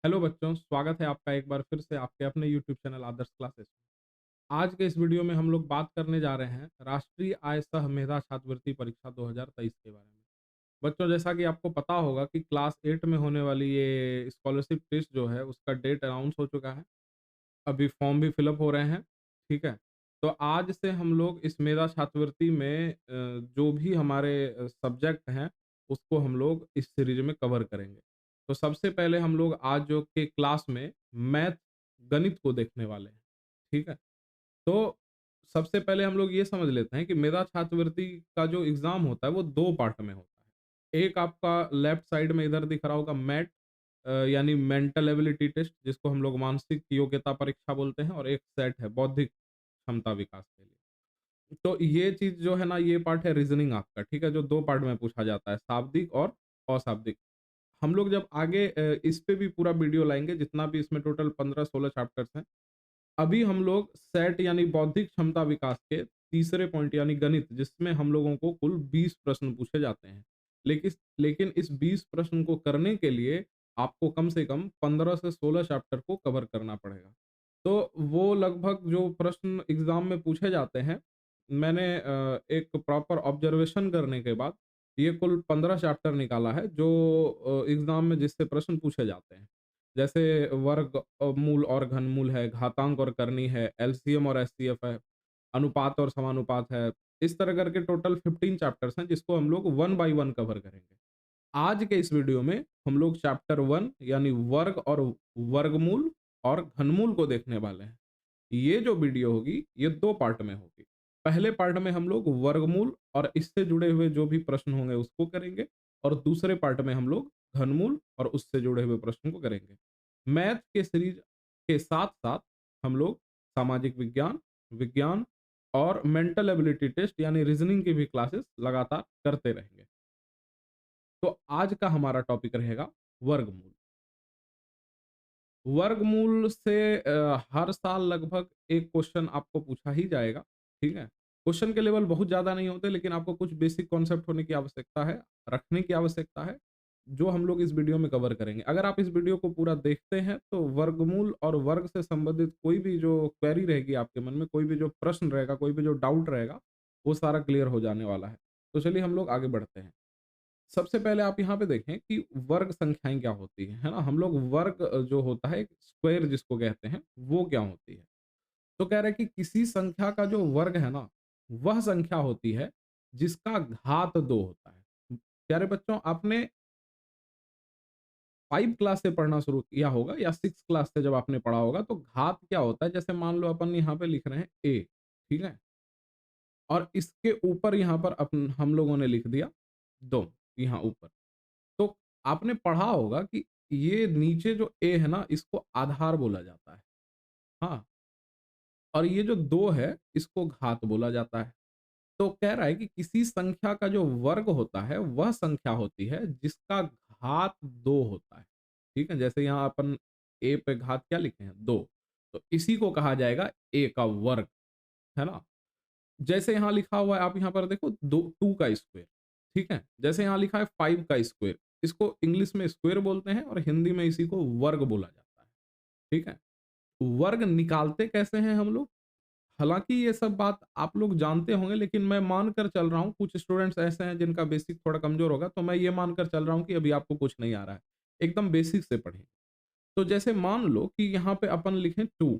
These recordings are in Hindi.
हेलो बच्चों, स्वागत है आपका एक बार फिर से आपके अपने यूट्यूब चैनल आदर्श क्लासेस में। आज के इस वीडियो में हम लोग बात करने जा रहे हैं राष्ट्रीय आय सह मेधा छात्रवृत्ति परीक्षा 2023 के बारे में। बच्चों, जैसा कि आपको पता होगा कि क्लास 8 में होने वाली ये स्कॉलरशिप टेस्ट जो है उसका डेट अनाउंस हो चुका है। अभी फॉर्म भी फिलअप हो रहे हैं। ठीक है। तो आज से हम लोग इस मेधा छात्रवृत्ति में जो भी हमारे सब्जेक्ट हैं उसको हम लोग इस सीरीज में कवर करेंगे। तो सबसे पहले हम लोग आज जो के क्लास में मैथ गणित को देखने वाले हैं। ठीक है। तो सबसे पहले हम लोग ये समझ लेते हैं कि मेधा छात्रवृत्ति का जो एग्जाम होता है वो दो पार्ट में होता है। एक आपका लेफ्ट साइड में इधर दिख रहा होगा मैट, यानी मेंटल एबिलिटी टेस्ट, जिसको हम लोग मानसिक योग्यता परीक्षा बोलते हैं, और एक सेट है बौद्धिक क्षमता विकास के लिए। तो ये चीज जो है ना, ये पार्ट है रीजनिंग आपका। ठीक है, जो दो पार्ट में पूछा जाता है, शाब्दिक और अशाब्दिक। हम लोग जब आगे इस पे भी पूरा वीडियो लाएंगे, जितना भी इसमें टोटल 15-16 चैप्टर्स हैं। अभी हम लोग सेट यानी बौद्धिक क्षमता विकास के तीसरे पॉइंट यानी गणित, जिसमें हम लोगों को कुल 20 प्रश्न पूछे जाते हैं। लेकिन लेकिन इस 20 प्रश्न को करने के लिए आपको कम से कम 15 से 16 चैप्टर को कवर करना पड़ेगा। तो वो लगभग जो प्रश्न एग्जाम में पूछे जाते हैं, मैंने एक प्रॉपर ऑब्जर्वेशन करने के बाद ये कुल 15 चैप्टर निकाला है जो एग्जाम में जिससे प्रश्न पूछे जाते हैं। जैसे वर्ग, मूल और घनमूल है, घातांक और करनी है, एलसीएम और एचसीएफ है, अनुपात और समानुपात है। इस तरह करके टोटल 15 चैप्टर्स हैं जिसको हम लोग वन बाय वन कवर करेंगे। आज के इस वीडियो में हम लोग चैप्टर 1 यानी वर्ग और वर्गमूल और घनमूल को देखने वाले हैं। ये जो वीडियो होगी ये दो पार्ट में होगी। पहले पार्ट में हम लोग वर्गमूल और इससे जुड़े हुए जो भी प्रश्न होंगे उसको करेंगे, और दूसरे पार्ट में हम लोग घनमूल और उससे जुड़े हुए प्रश्न को करेंगे। मैथ के सीरीज के साथ साथ हम लोग सामाजिक विज्ञान, विज्ञान और मेंटल एबिलिटी टेस्ट यानी रीजनिंग की भी क्लासेस लगातार करते रहेंगे। तो आज का हमारा टॉपिक रहेगा वर्गमूल। वर्गमूल से हर साल लगभग एक क्वेश्चन आपको पूछा ही जाएगा। ठीक है। क्वेश्चन के लेवल बहुत ज़्यादा नहीं होते, लेकिन आपको कुछ बेसिक कॉन्सेप्ट होने की आवश्यकता है, रखने की आवश्यकता है, जो हम लोग इस वीडियो में कवर करेंगे। अगर आप इस वीडियो को पूरा देखते हैं तो वर्गमूल और वर्ग से संबंधित कोई भी जो क्वेरी रहेगी आपके मन में, कोई भी जो प्रश्न रहेगा, कोई भी जो डाउट रहेगा, वो सारा क्लियर हो जाने वाला है। तो चलिए हम लोग आगे बढ़ते हैं। सबसे पहले आप यहाँ पे देखें कि वर्ग संख्याएँ क्या होती हैं, है ना? हम लोग वर्ग जो होता है, स्क्वायर जिसको कहते हैं, वो क्या होती है? तो कह रहे हैं कि किसी संख्या का जो वर्ग है ना, वह संख्या होती है जिसका घात 2 होता है। प्यारे बच्चों, आपने 5 क्लास से पढ़ना शुरू किया होगा या 6 क्लास से जब आपने पढ़ा होगा, तो घात क्या होता है? जैसे मान लो अपन यहाँ पे लिख रहे हैं a, ठीक है? और इसके ऊपर यहाँ पर अपन हम लोगों ने लिख दिया 2 यहाँ ऊपर। तो आपने पढ़ा होगा कि ये नीचे जो ए है ना, इसको आधार बोला जाता है। हाँ, और ये जो 2 है इसको घात बोला जाता है। तो कह रहा है कि किसी संख्या का जो वर्ग होता है वह संख्या होती है जिसका घात 2 होता है। ठीक है, जैसे यहाँ अपन ए पे घात क्या लिखे हैं 2, तो इसी को कहा जाएगा ए का वर्ग, है ना? जैसे यहाँ लिखा हुआ है, आप यहाँ पर देखो, दो 2 का स्क्वायर। ठीक है, जैसे यहाँ लिखा है 5 का स्क्वायर, इसको इंग्लिश में स्क्वायर बोलते हैं और हिंदी में इसी को वर्ग बोला जाता है। ठीक है। वर्ग निकालते कैसे हैं हम लोग? हालांकि ये सब बात आप लोग जानते होंगे, लेकिन मैं मानकर चल रहा हूँ, कुछ स्टूडेंट्स ऐसे हैं जिनका बेसिक थोड़ा कमजोर होगा, तो मैं ये मानकर चल रहा हूँ कि अभी आपको कुछ नहीं आ रहा है। एकदम बेसिक से पढ़ें। तो जैसे मान लो कि यहाँ पे अपन लिखें 2,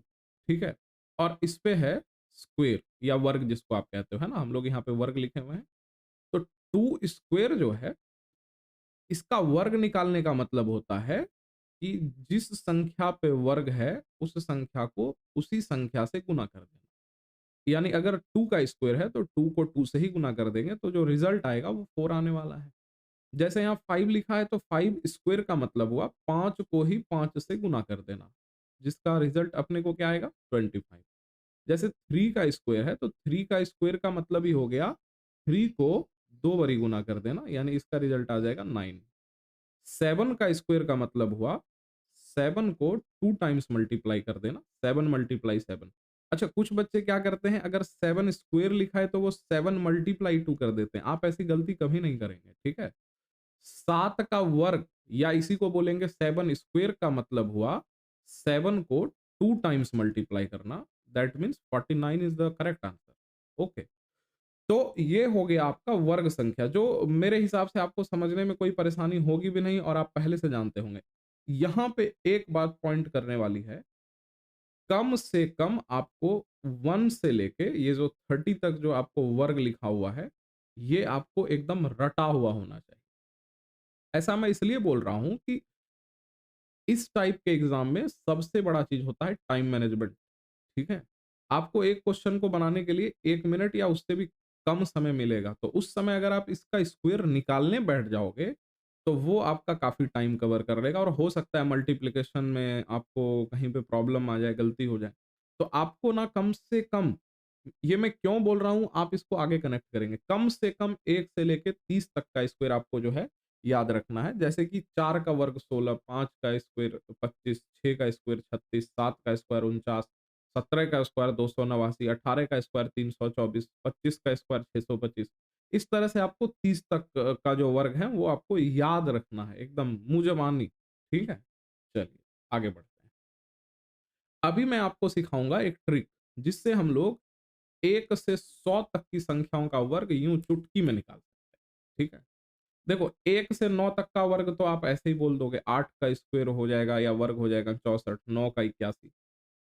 ठीक है? और इस पे है स्क्वायर या वर्ग जिसको आप कहते हो, है ना? हम लोग यहाँ पे वर्ग लिखे हुए हैं। तो 2 स्क्वायर जो है, इसका वर्ग निकालने का मतलब होता है कि जिस संख्या पे वर्ग है, उस संख्या को उसी संख्या से गुना कर देना। यानी अगर 2 का स्क्वायर है तो 2 को 2 से ही गुना कर देंगे, तो जो रिजल्ट आएगा वो 4 आने वाला है। जैसे यहाँ 5 लिखा है तो 5 स्क्वायर का मतलब हुआ 5 को ही 5 से गुना कर देना, जिसका रिजल्ट अपने को क्या आएगा 25। जैसे 3 का स्क्वायर है तो 3 का स्क्वायर का मतलब ही हो गया 3 को 2 बारी गुना कर देना, यानी इसका रिजल्ट आ जाएगा 9। 7 का स्क्वायर का मतलब हुआ 7 को 2 टाइम्स मल्टीप्लाई कर देना, 7 मल्टीप्लाई 7। अच्छा, कुछ बच्चे क्या करते हैं, अगर 7 स्क्वायर लिखा है तो वो 7 मल्टीप्लाई 2 कर देते हैं। आप ऐसी गलती कभी नहीं करेंगे, ठीक है? 7 का वर्ग या इसी को बोलेंगे 7 स्क्वायर का मतलब हुआ 7 को 2 टाइम्स मल्टीप्लाई करना, that means 49 is the correct answer. Okay, तो ये हो गया आपका वर्ग संख्या, जो मेरे हिसाब से आपको समझने में कोई परेशानी होगी भी नहीं और आप पहले से जानते होंगे। यहाँ पे एक बात पॉइंट करने वाली है, कम से कम आपको 1 से लेके ये जो 30 तक जो आपको वर्ग लिखा हुआ है, ये आपको एकदम रटा हुआ होना चाहिए। ऐसा मैं इसलिए बोल रहा हूँ कि इस टाइप के एग्जाम में सबसे बड़ा चीज होता है टाइम मैनेजमेंट। ठीक है? आपको एक क्वेश्चन को बनाने के लिए 1 मिनट या उससे भी कम समय मिलेगा, तो उस समय अगर आप इसका स्क्वायर निकालने बैठ जाओगे, तो वो आपका काफ़ी टाइम कवर कर लेगा और हो सकता है मल्टीप्लिकेशन में आपको कहीं पे प्रॉब्लम आ जाए, गलती हो जाए। तो आपको ना कम से कम, ये मैं क्यों बोल रहा हूँ, आप इसको आगे कनेक्ट करेंगे। कम से कम 1 से लेके 30 तक का स्क्वायर आपको जो है याद रखना है। जैसे कि 4 का वर्ग 16, 5 का स्क्वायर 25, 6 का स्क्वायर 36, 7 का स्क्वायर 49, 17 का स्क्वायर 289, 18 का स्क्वायर 324, 25 का स्क्वायर 625। इस तरह से आपको 30 तक का जो वर्ग है वो आपको याद रखना है, एकदम मुँह ज़बानी। ठीक है? चलिए आगे बढ़ते हैं। अभी मैं आपको सिखाऊँगा एक ट्रिक, जिससे हम लोग 1 से 100 तक की संख्याओं का वर्ग यूँ चुटकी में निकाल सकते हैं। ठीक है? देखो, 1 से 9 तक का वर्ग तो आप ऐसे ही बोल दोगे, 8 का स्क्वायर हो जाएगा या वर्ग हो जाएगा 64, 9 का 81।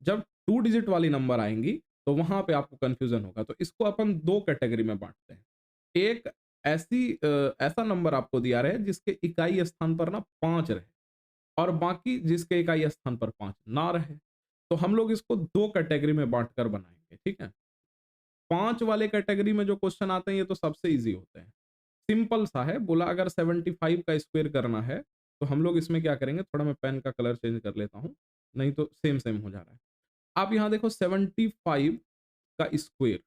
जब 2 डिजिट वाली नंबर आएँगी, तो वहाँ पे आपको कन्फ्यूज़न होगा। तो इसको अपन 2 कैटेगरी में बाँटते हैं। एक ऐसा नंबर आपको दिया रहे जिसके इकाई स्थान पर ना 5 रहे और बाकी जिसके इकाई स्थान पर 5 ना रहे। तो हम लोग इसको 2 कैटेगरी में बाँट कर बनाएँगे, ठीक है? 5 वाले कैटेगरी में जो क्वेश्चन आते हैं, ये तो सबसे ईज़ी होते हैं। सिंपल सा है, बोला अगर 75 का स्क्वायर करना है, तो हम लोग इसमें क्या करेंगे, थोड़ा मैं पेन का कलर चेंज कर लेता हूँ, नहीं तो सेम सेम हो जा रहा है। आप यहाँ देखो 75 का स्क्वायर,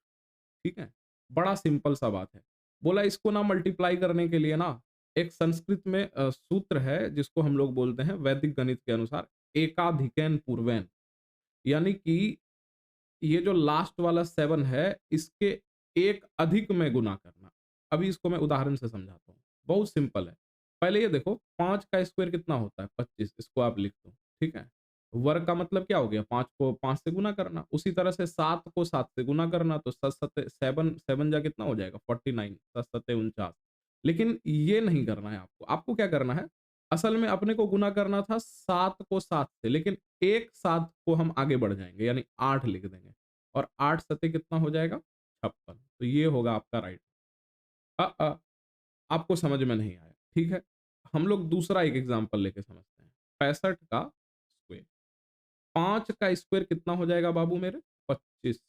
ठीक है? बड़ा सिंपल सा बात है। बोला इसको ना मल्टीप्लाई करने के लिए ना एक संस्कृत में सूत्र है जिसको हम लोग बोलते हैं वैदिक गणित के अनुसार एकाधिकैन पूर्वैन, यानी कि ये जो लास्ट वाला 7 है, इसके एक अधिक में गुना करना। अभी इसको मैं उदाहरण से समझाता हूँ। बहुत सिंपल है। पहले ये देखो, 5 का स्क्वायर कितना होता है? 25, इसको आप लिख दो, ठीक है? वर्ग का मतलब क्या हो गया? 5 को 5 से गुना करना। उसी तरह से 7 को 7 से गुना करना, तो 7 सत्ते 7 7 जा कितना हो जाएगा? 49, 7 सत्ते 49। लेकिन ये नहीं करना है आपको। आपको क्या करना है? असल में अपने को गुना करना था 7 को 7 से, लेकिन एक 7 को हम आगे बढ़ जाएँगे, यानी 8 लिख देंगे और 8 सत्ते कितना हो जाएगा? 56। तो ये होगा आपका राइट। आपको समझ में नहीं आया, ठीक है? हम लोग दूसरा एक एग्ज़ाम्पल लेके समझते हैं। 65 का स्क्वायर, 5 का स्क्वायर कितना हो जाएगा बाबू मेरे? 25।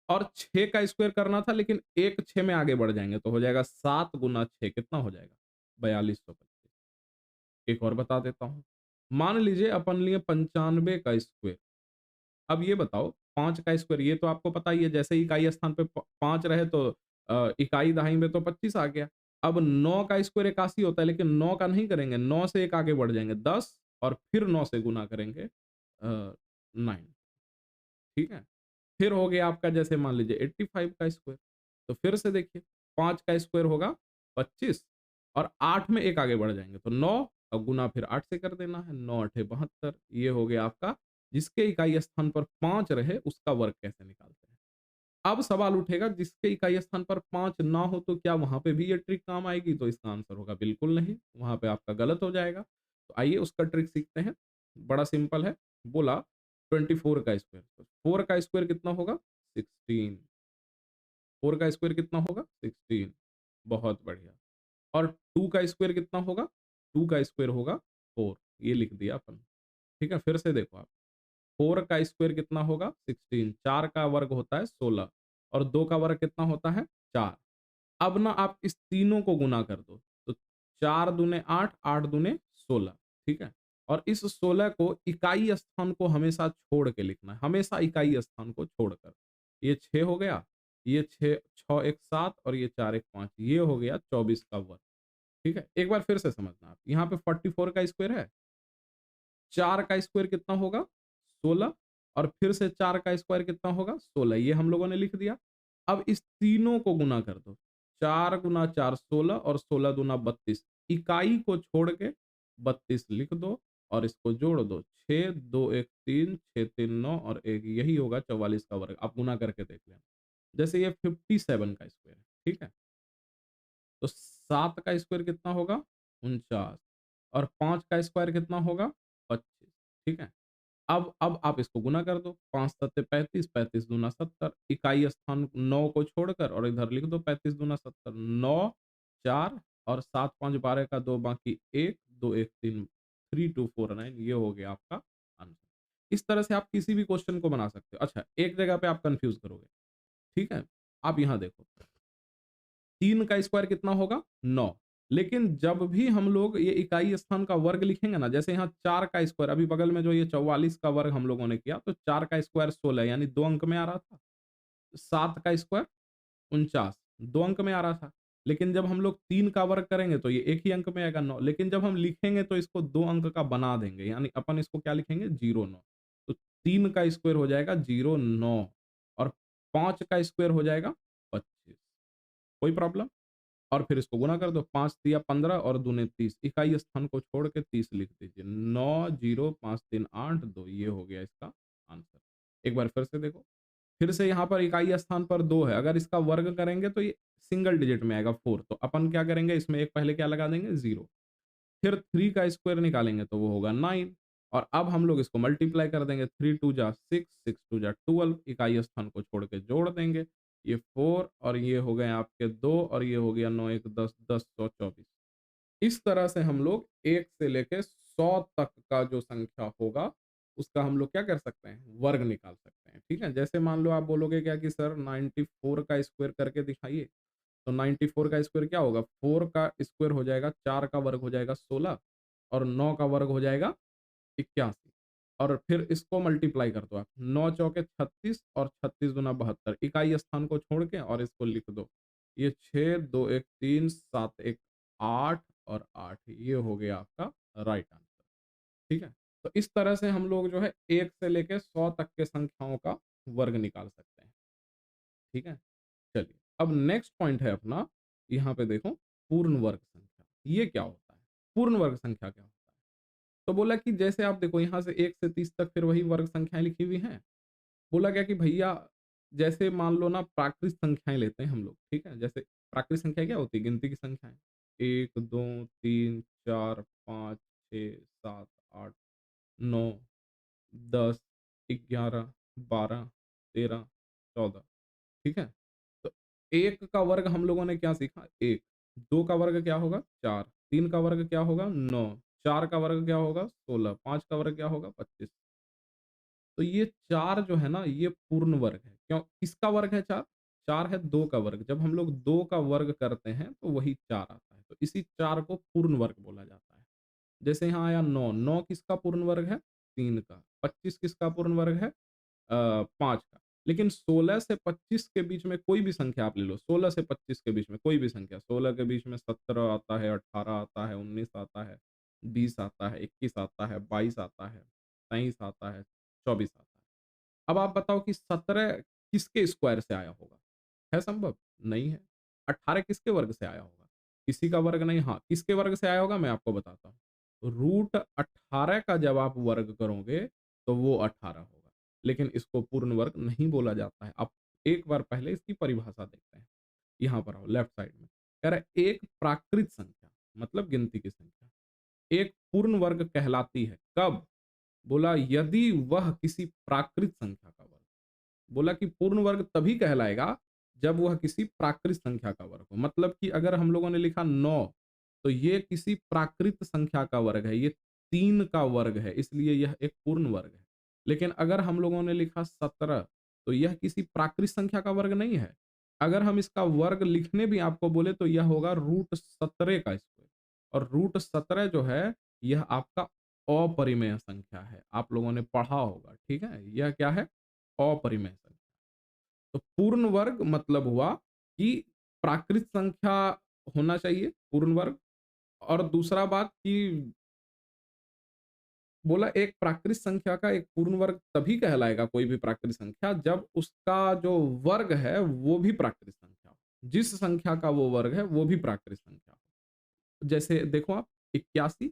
और 6 का स्क्वायर करना था, लेकिन एक 6 में आगे बढ़ जाएँगे, तो हो जाएगा 7 गुना 6 कितना हो जाएगा? 4225। एक और बता देता हूँ। मान लीजिए अपन लिए 95 का स्क्वायर। अब ये बताओ, 5 का स्क्वायर ये तो आपको पता ही है, जैसे ही इकाई स्थान पे 5 रहे तो इकाई दहाई में तो 25 आ गया। अब 9 का स्क्वायर 81 होता है, लेकिन 9 का नहीं करेंगे, 9 से एक आगे बढ़ जाएँगे 10 और फिर 9 से गुना करेंगे 9, ठीक है? फिर हो गया आपका, जैसे मान लीजिए 85 का स्क्वायर, तो फिर से देखिए 5 का स्क्वायर होगा 25 और 8 में एक आगे बढ़ जाएँगे तो 9 और गुना फिर 8 से कर देना है, 9 आठे 72। ये हो गया आपका, जिसके इकाई स्थान पर 5 रहे उसका वर्ग कैसे निकालते हैं। अब सवाल उठेगा, जिसके इकाई स्थान पर 5 ना हो तो क्या वहाँ पे भी ये ट्रिक काम आएगी? तो इसका आंसर होगा बिल्कुल नहीं, वहाँ पे आपका गलत हो जाएगा। तो आइए उसका ट्रिक सीखते हैं, बड़ा सिंपल है। बोला 24 का स्क्वायर, तो 4 का स्क्वायर कितना होगा? 16। 4 का स्क्वायर कितना होगा? 16। बहुत बढ़िया। और 2 का स्क्वायर कितना होगा? 2 का स्क्वायर होगा 4, ये लिख दिया अपन। ठीक है? फिर से देखो आप, 4 का स्क्वायर कितना होगा? 16। 4 का वर्ग होता है 16 और 2 का वर्ग कितना होता है? 4। अब ना आप इस तीनों को गुना कर दो, तो 4 दूने 8, 8 दूने 16, ठीक है? और इस 16 को इकाई स्थान को हमेशा छोड़ के लिखना है, हमेशा इकाई स्थान को छोड़कर। ये 6 हो गया, ये 6 6 एक 7 और ये 4 एक 5, ये हो गया 24 का वर्ग, ठीक है? एक बार फिर से समझना आप, यहाँ पे 44 का स्क्वायर है, 4 का स्क्वायर कितना होगा? 16 और फिर से 4 का स्क्वायर कितना होगा? 16, ये हम लोगों ने लिख दिया। अब इस तीनों को गुना कर दो, 4 गुना 4 16 और 16 दूना 32, इकाई को छोड़ के 32 लिख दो और इसको जोड़ दो, 6 2 1 3 6 3 9 और 1, यही होगा 44 का वर्ग। आप गुना करके देख लेना। जैसे ये 57 का स्क्वायर है, ठीक है? तो 7 का स्क्वायर कितना होगा? 49 और 5 का स्क्वायर कितना होगा? 25, ठीक है? अब आप इसको गुना कर दो, 5 सत्ते 35, 35 दूना 70, इकाई स्थान 9 को छोड़कर और इधर लिख दो 35 दूना 70, 9 4 और 7 5 12 का 2 बाकी 1 2 1 3 3249, ये हो गया आपका आंसर। इस तरह से आप किसी भी क्वेश्चन को बना सकते हो। अच्छा, एक जगह पे आप कंफ्यूज करोगे, ठीक है? आप यहाँ देखो, 3 का स्क्वायर कितना होगा? 9। लेकिन जब भी हम लोग ये इकाई स्थान का वर्ग लिखेंगे ना, जैसे यहाँ 4 का स्क्वायर, अभी बगल में जो ये 44 का वर्ग हम लोगों ने किया, तो 4 का स्क्वायर 16 यानी 2 अंक में आ रहा था। 7 का स्क्वायर 49, 2 अंक में आ रहा था। लेकिन जब हम लोग 3 का वर्ग करेंगे तो ये 1 ही अंक में आएगा 9। लेकिन जब हम लिखेंगे तो इसको 2 अंक का बना देंगे, यानी अपन इसको क्या लिखेंगे? 09। तो 3 का स्क्वायर हो जाएगा 09 और 5 का स्क्वायर हो जाएगा 25। कोई प्रॉब्लम? और फिर इसको गुना कर दो, 5 तिया 15 और दूने 30, इकाई स्थान को छोड़ के 30 लिख दीजिए। 9 0 5 3 8 2, ये हो गया इसका आंसर। एक बार फिर से देखो, फिर से यहाँ पर इकाई स्थान पर 2 है, अगर इसका वर्ग करेंगे तो ये सिंगल डिजिट में आएगा 4, तो अपन क्या करेंगे, इसमें एक पहले क्या लगा देंगे? 0। फिर 3 का स्क्वायर निकालेंगे तो वो होगा 9 और अब हम लोग इसको मल्टीप्लाई कर देंगे, 3 2 जा 6, 6 2 जा 12, इकाई स्थान को छोड़ के जोड़ देंगे, ये 4 और ये हो गए आपके 2 और ये हो गया 9 1 10 10 100 24। इस तरह से हम लोग 1 से लेके 100 तक का जो संख्या होगा, उसका हम लोग क्या कर सकते हैं? वर्ग निकाल सकते हैं, ठीक है? जैसे मान लो आप बोलोगे क्या कि सर 94 का स्क्वायर करके दिखाइए, तो 94 का स्क्वायर क्या होगा? 4 का स्क्वायर हो जाएगा, 4 का वर्ग हो जाएगा 16 और 9 का वर्ग हो जाएगा 81 और फिर इसको मल्टीप्लाई कर दो आप, 9 चौके 36 और 36 दूना 72, इकाई स्थान को छोड़ के और इसको लिख दो। ये 6 2 1 3 7 1 8 और 8, ये हो गया आपका राइट आंसर, ठीक है? तो इस तरह से हम लोग जो है 1 से लेके 100 तक के संख्याओं का वर्ग निकाल सकते हैं, ठीक है? चलिए, अब नेक्स्ट पॉइंट है अपना, यहाँ पे देखो, पूर्ण वर्ग संख्या। ये क्या होता है? पूर्ण वर्ग संख्या क्या होता है? तो बोला कि जैसे आप देखो यहाँ से 1 से 30 तक फिर वही वर्ग संख्याएँ लिखी हुई हैं। बोला गया कि भैया जैसे मान लो ना प्राकृत संख्याएँ लेते हैं हम लोग, ठीक है? जैसे प्राकृत संख्या क्या होती है? गिनती की संख्याएँ। 1 2 3 4 5 6 7 8 9 10 11 12 13 14, ठीक है? तो 1 का वर्ग हम लोगों ने क्या सीखा? 1, 2 का वर्ग क्या होगा? 4, 3 का वर्ग क्या होगा? 9, 4 का वर्ग क्या होगा? 16, 5 का वर्ग क्या होगा? 25। तो ये 4 जो है ना, ये पूर्ण वर्ग है। क्यों? किसका वर्ग है 4? 4 है 2 का वर्ग। जब हम लोग 2 का वर्ग करते हैं तो वही 4 आता है। तो इसी 4 को पूर्ण वर्ग बोला जाता है। जैसे यहाँ आया 9, 9 किसका पूर्ण वर्ग है? 3 का। 25 किसका पूर्ण वर्ग है? 5 का। लेकिन 16 से 25 के बीच में कोई भी संख्या आप ले लो, 16 से 25 के बीच में कोई भी संख्या, 16 के बीच में 17 आता है, 18 आता है, 19 आता है, 20 आता है, 21 आता है, 22 आता है, 23 आता है, 24 आता है। अब आप बताओ कि 17 किसके स्क्वायर से आया होगा? है संभव? नहीं है। 18 किसके वर्ग से आया होगा? किसी का वर्ग नहीं, हाँ, किसके वर्ग से आया होगा मैं आपको बताता हूँ। रूट 18 का जब आप वर्ग करोगे तो वो 18 होगा। लेकिन इसको पूर्ण वर्ग नहीं बोला जाता है। आप एक बार पहले इसकी परिभाषा देखते हैं। यहाँ पर आओ लेफ्ट साइड में। कह रहा है एक प्राकृत संख्या मतलब गिनती की संख्या, एक पूर्ण वर्ग कहलाती है। कब? बोला यदि वह किसी प्राकृत संख्या का वर्ग। बोला कि पूर्ण वर्ग तभी कहलाएगा जब वह किसी प्राकृत संख्या का वर्ग हो। मतलब कि अगर हम लोगों ने लिखा 9 तो ये किसी प्राकृत संख्या का वर्ग है, ये 3 का वर्ग है, इसलिए यह एक पूर्ण वर्ग है। लेकिन अगर हम लोगों ने लिखा 17 तो यह किसी प्राकृत संख्या का वर्ग नहीं है। अगर हम इसका वर्ग लिखने भी आपको बोले तो यह होगा रूट 17 का स्क्वायर और रूट 17 जो है यह आपका अपरिमेय संख्या है। आप लोगों ने पढ़ा होगा, ठीक है? यह क्या है? अपरिमेय संख्या। तो पूर्ण वर्ग मतलब हुआ कि प्राकृत संख्या होना चाहिए पूर्ण वर्ग। और दूसरा बात कि बोला एक प्राकृत संख्या का एक पूर्ण वर्ग तभी कहलाएगा कोई भी प्राकृत संख्या जब उसका जो वर्ग है वो भी प्राकृत संख्या हो। जिस संख्या का वो वर्ग है वो भी प्राकृत संख्या हो। जैसे देखो आप 81,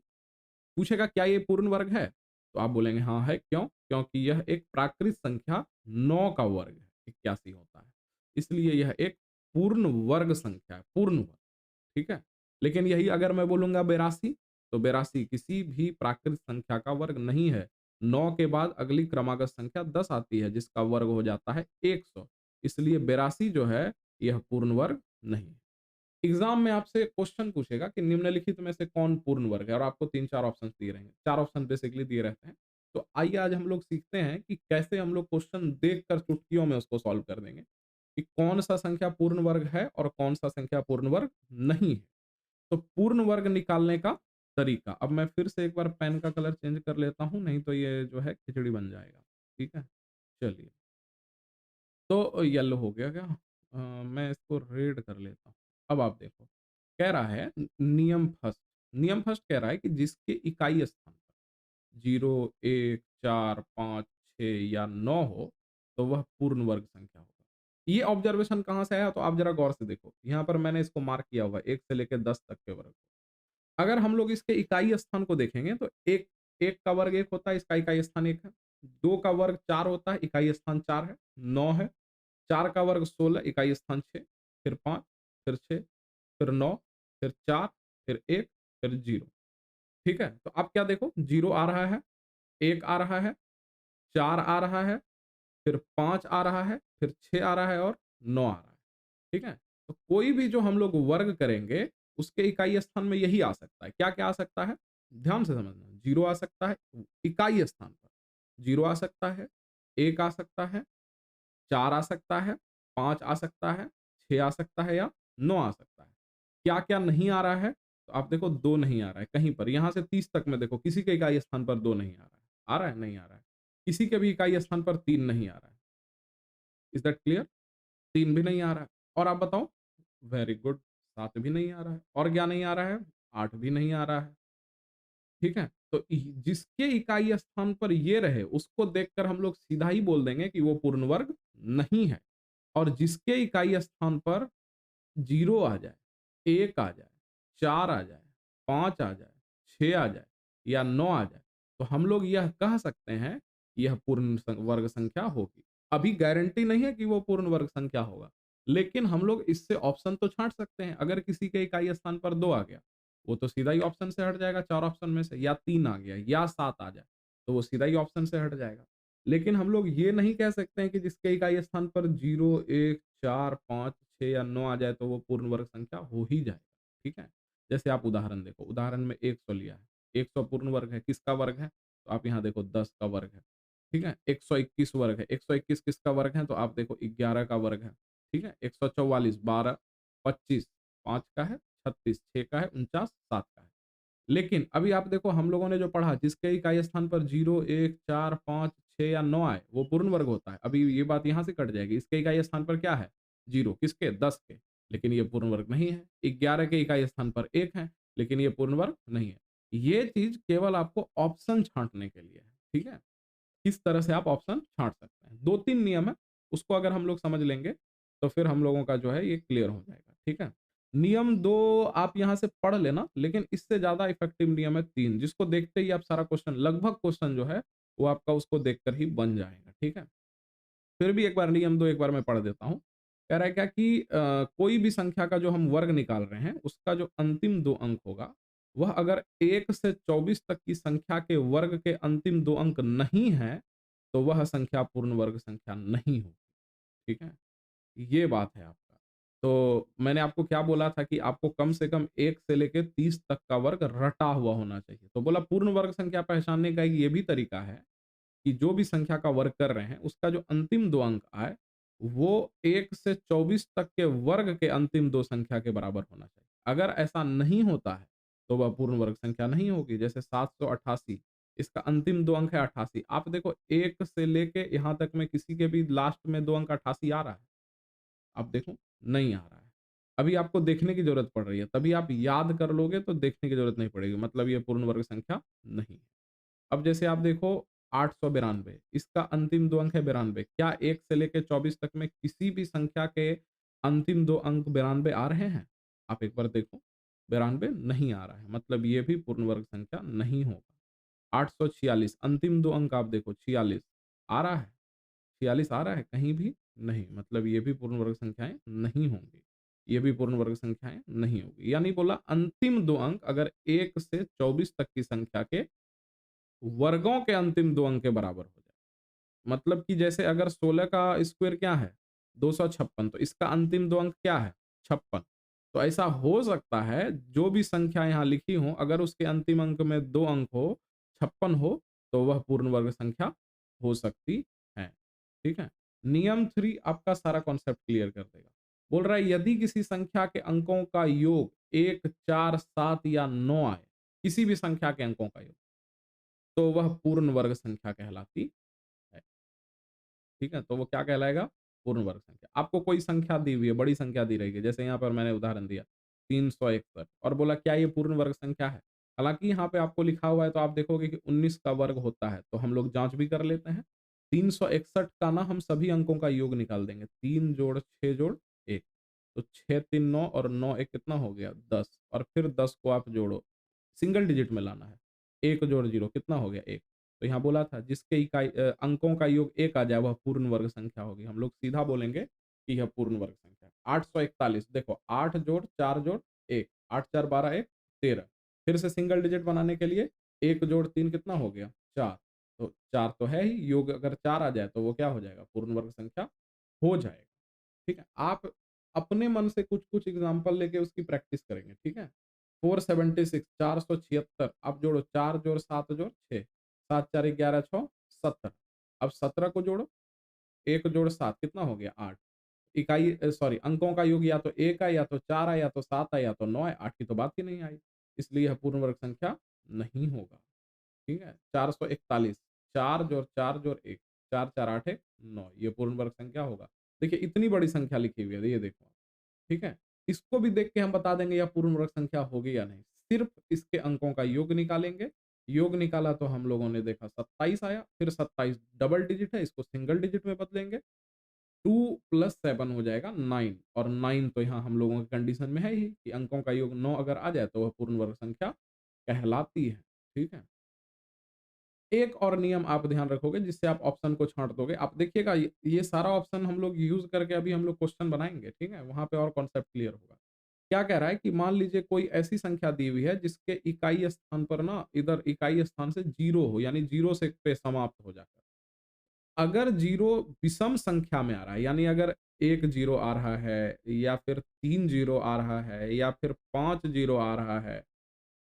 पूछेगा क्या ये पूर्ण वर्ग है? तो आप बोलेंगे हाँ है, क्यों? क्योंकि यह एक प्राकृत संख्या 9 का वर्ग है, 81 होता है। इसलिए यह एक पूर्ण वर्ग संख्या है, पूर्ण वर्ग, ठीक है? लेकिन यही अगर मैं बोलूँगा 82, तो 82 किसी भी प्राकृत संख्या का वर्ग नहीं है। 9 के बाद अगली क्रमागत संख्या 10 आती है, जिसका वर्ग हो जाता है 100। इसलिए 82 जो है, यह पूर्ण वर्ग नहीं है। एग्जाम में आपसे क्वेश्चन पूछेगा कि निम्नलिखित में से कौन पूर्ण वर्ग है, और आपको 3-4 ऑप्शंस दिए रहेंगे। 4 ऑप्शन बेसिकली दिए रहते हैं। तो आइए आज हम लोग सीखते हैं कि कैसे हम लोग क्वेश्चन देखकर चुटकियों में उसको सॉल्व कर देंगे, कि कौन-सा संख्या पूर्ण वर्ग है और कौन-सा संख्या पूर्ण वर्ग नहीं है। तो पूर्ण वर्ग निकालने का तरीका, अब मैं फिर से एक बार पेन का कलर चेंज कर लेता हूँ, नहीं तो ये जो है खिचड़ी बन जाएगा। ठीक है? चलिए, तो येलो हो गया क्या? मैं इसको रेड कर लेता हूँ। अब आप देखो, कह रहा है नियम फर्स्ट कह रहा है कि जिसके इकाई स्थान पर 0, 1, 4, 5, 6 या 9 हो, तो वह पूर्ण वर्ग संख्या होगा। ये ऑब्जर्वेशन कहाँ से आया? तो आप ज़रा गौर से देखो। यहाँ पर मैंने इसको मार्क किया हुआ है 1 से लेके 10 तक के वर्ग। अगर हम लोग इसके इकाई स्थान को देखेंगे तो 1 का वर्ग 1 होता है, इसका इकाई स्थान 1 है। 2 का वर्ग 4 होता है, इकाई स्थान 4 है, 9 है। 4 का वर्ग 16, इकाई स्थान 6, फिर 5, फिर 6, फिर 9, फिर 4, फिर 1, फिर 0। ठीक है? तो अब क्या देखो, 0 आ रहा है, 1 आ रहा है, 4 आ रहा है, फिर 5 आ रहा है, फिर 6 आ रहा है और 9 आ रहा है। ठीक है? तो कोई भी जो हम लोग वर्ग करेंगे, उसके इकाई स्थान में यही आ सकता है। क्या-क्या आ सकता है? ध्यान से समझना। 0 आ सकता है इकाई स्थान पर, 0 आ सकता है, 1 आ सकता है, 4 आ सकता है, 5 आ सकता है, 6 आ सकता है या 9 आ सकता है। क्या-क्या नहीं आ रहा है? तो आप देखो 2 नहीं आ रहा है कहीं पर। यहाँ से 30 तक में देखो किसी के इकाई स्थान पर 2 नहीं आ रहा है। आ रहा है? नहीं आ रहा है। किसी के भी इकाई स्थान पर 3 नहीं आ रहा है। Is that clear? 3 भी नहीं आ रहा है। और आप बताओ? वेरी गुड, 7 भी नहीं आ रहा है। और क्या नहीं आ रहा है? 8 भी नहीं आ रहा है। ठीक है? तो जिसके इकाई स्थान पर ये रहे, उसको देखकर हम लोग सीधा ही बोल देंगे कि वो पूर्ण वर्ग नहीं है। और जिसके इकाई स्थान पर 0 आ जाए, 1 आ जाए, 4 आ जाए, 5 आ जाए, 6 आ जाए या 9 आ जाए, तो हम लोग यह कह सकते हैं, यह पूर्ण वर्ग संख्या होगी। अभी गारंटी नहीं है कि वो पूर्ण वर्ग संख्या होगा, लेकिन हम लोग इससे ऑप्शन तो छाँट सकते हैं। अगर किसी के इकाई स्थान पर 2 आ गया, वो तो सीधा ही ऑप्शन से हट जाएगा 4 ऑप्शन में से, या 3 आ गया या 7 आ जाए, तो वो सीधा ही ऑप्शन से हट जाएगा। लेकिन हम लोग ये नहीं कह सकते हैं कि जिसके इकाई स्थान पर 0, 1, 4, 5, 6 या 9 आ जाए तो वो पूर्ण वर्ग संख्या हो ही जाएगा। ठीक है? जैसे आप उदाहरण देखो, उदाहरण में 100 लिया है। 100 पूर्ण वर्ग है, किसका वर्ग है? तो आप यहाँ देखो 10 का वर्ग है। ठीक है? 121 वर्ग है, 121 किसका वर्ग है? तो आप देखो 11 का वर्ग है। ठीक है? 144 12, 25 5 का है, 36 6 का है, 49 7 का है। लेकिन अभी आप देखो, हम लोगों ने जो पढ़ा, जिसके इकाई स्थान पर 0, 1, 4, 5, 6 या 9 आए, वो पूर्ण वर्ग होता है। अभी ये बात यहाँ से कट जाएगी। इसके इकाई स्थान पर क्या है? 0, किसके? 10 के, लेकिन ये पूर्ण वर्ग नहीं है। 11 के इकाई स्थान पर 1 है, लेकिन ये पूर्ण वर्ग नहीं है। ये चीज़ केवल आपको ऑप्शन छाँटने के लिए है। ठीक है? किस तरह से आप ऑप्शन छाँट सकते हैं। 2-3 नियम है, उसको अगर हम लोग समझ लेंगे, तो फिर हम लोगों का जो है ये क्लियर हो जाएगा। ठीक है? नियम 2 आप यहाँ से पढ़ लेना, लेकिन इससे ज़्यादा इफेक्टिव नियम है 3, जिसको देखते ही आप सारा क्वेश्चन, लगभग क्वेश्चन जो है, वो आपका उसको देखकर ही बन जाएगा। ठीक है? फिर भी एक बार नियम 2 एक बार मैं पढ़ देता हूँ। कह रहा है क्या कि कोई भी संख्या का जो हम वर्ग निकाल रहे हैं, उसका जो अंतिम 2 अंक होगा, वह अगर 1 से 24 तक की संख्या के वर्ग के अंतिम 2 अंक नहीं हैं, तो वह संख्या पूर्ण वर्ग संख्या नहीं होगी। ठीक है? ये बात है आपका। तो मैंने आपको क्या बोला था कि आपको कम से कम 1 से लेके 30 तक का वर्ग रटा हुआ होना चाहिए। तो बोला पूर्ण वर्ग संख्या पहचानने का एक ये भी तरीका है कि जो भी संख्या का वर्ग कर रहे हैं, उसका जो अंतिम 2 अंक आए, वो 1 से 24 तक के वर्ग के अंतिम 2 संख्या के बराबर होना चाहिए। अगर ऐसा नहीं होता है, तो वह पूर्ण वर्ग संख्या नहीं होगी। जैसे 788, इसका अंतिम 2 अंक है 88। आप देखो 1 से लेके यहाँ तक में किसी के भी लास्ट में 2 अंक 88 आ रहा है? आप देखो, नहीं आ रहा है। अभी आपको देखने की ज़रूरत पड़ रही है, तभी आप याद कर लोगे तो देखने की ज़रूरत नहीं पड़ेगी, मतलब ये पूर्ण वर्ग संख्या नहीं है। अब जैसे आप देखो 892, इसका अंतिम 2 अंक है 92। क्या 1 से लेके 24 तक में किसी भी संख्या के अंतिम 2 अंक 92 आ रहे हैं? आप एक बार देखो, 92 नहीं आ रहा है, मतलब ये भी पूर्ण वर्ग संख्या नहीं होगा। 846 अंतिम 2 अंक आप देखो 46 आ रहा है? 46 आ रहा है कहीं भी? नहीं, मतलब ये भी पूर्ण वर्ग संख्याएँ नहीं होंगी। ये भी पूर्ण वर्ग संख्याएँ नहीं होंगी। यानी बोला अंतिम 2 अंक अगर 1 से 24 तक की संख्या के वर्गों के अंतिम 2 अंक के बराबर हो जाए। मतलब कि जैसे अगर 16 का स्क्वायर क्या है? 256 तो इसका अंतिम 2 अंक क्या है? 56 तो ऐसा हो सकता है जो भी संख्या यहाँ लिखी हो अगर उसके अंतिम अंक में 2 अंक हो, 56 हो तो वह पूर्ण वर्ग संख्या हो सकती है। ठीक है? नियम 3 आपका सारा कॉन्सेप्ट क्लियर कर देगा। बोल रहा है यदि किसी संख्या के अंकों का योग 1, 4, 7 या 9 आए, किसी भी संख्या के अंकों का योग, तो वह पूर्ण वर्ग संख्या कहलाती है। ठीक है? तो वो क्या कहलाएगा? पूर्ण वर्ग संख्या। आपको कोई संख्या दी हुई है, बड़ी संख्या दी रही है, जैसे यहाँ पर मैंने उदाहरण दिया 361 और बोला क्या ये पूर्ण वर्ग संख्या है? हालाँकि यहाँ पे आपको लिखा हुआ है तो आप देखोगे कि 19 का वर्ग होता है, तो हम लोग जाँच भी कर लेते हैं। 361 का ना हम सभी अंकों का योग निकाल देंगे। 3 जोड़ 6 जोड़ 1 तो 6 3 9 और 9 1 कितना हो गया? 10 और फिर 10 को आप जोड़ो, सिंगल डिजिट में लाना है। 1 जोड़ 0 कितना हो गया? 1 तो यहाँ बोला था जिसके अंकों का योग 1 आ जाए वह पूर्ण वर्ग संख्या होगी। हम लोग सीधा बोलेंगे कि यह पूर्ण वर्ग संख्या है। 841 देखो 8 जोड़ 4 जोड़ 1 8 4 12 1 13 फिर से सिंगल डिजिट बनाने के लिए 1 जोड़ 3 कितना हो गया? 4 तो 4 तो है ही, योग अगर 4 आ जाए तो वो क्या हो जाएगा? पूर्ण वर्ग संख्या हो जाएगा। ठीक है? आप अपने मन से कुछ-कुछ एग्ज़ाम्पल लेके उसकी प्रैक्टिस करेंगे, ठीक है? 476 476 आप जोड़ो 4 जोड़ 7 जोड़ 6 7 4 11 6 17 अब 17 को जोड़ो 1 जोड़ 7 कितना हो गया? 8 सॉरी अंकों का योग या तो 1 है या तो 4 है या तो 7 है या तो 9 है, 8 की तो बात ही नहीं आई। इसलिए यह पूर्ण वर्ग संख्या नहीं होगा। ठीक है? 441 4 जोड़ 4 जोड़ 1 4 4 8 1 9 ये पूर्ण वर्ग संख्या होगा। देखिए इतनी बड़ी संख्या लिखी हुई है, ये देखो। ठीक है? इसको भी देख के हम बता देंगे यह पूर्ण वर्ग संख्या होगी या नहीं। सिर्फ़ इसके अंकों का योग निकालेंगे। योग निकाला तो हम लोगों ने देखा 27 आया, फिर 27 डबल डिजिट है, इसको सिंगल डिजिट में बदलेंगे। 2 प्लस 7 हो जाएगा 9 और 9 तो यहाँ हम लोगों की कंडीशन में है ही कि अंकों का योग 9 अगर आ जाए तो वह पूर्ण वर्ग संख्या कहलाती है। ठीक है? एक और नियम आप ध्यान रखोगे जिससे आप ऑप्शन को छाँट दोगे। आप देखिएगा ये सारा ऑप्शन हम लोग यूज़ करके अभी हम लोग क्वेश्चन बनाएँगे, ठीक है? वहाँ पे और कॉन्सेप्ट क्लियर होगा। क्या कह रहा है कि मान लीजिए कोई ऐसी संख्या दी हुई है जिसके इकाई स्थान पर ना इधर इकाई स्थान से 0 हो यानी 0 से पे समाप्त हो जाकर। अगर 0 विषम संख्या में आ रहा है यानी अगर 1 0 आ रहा है या फिर 3 0 आ रहा है या फिर 5 0 आ रहा है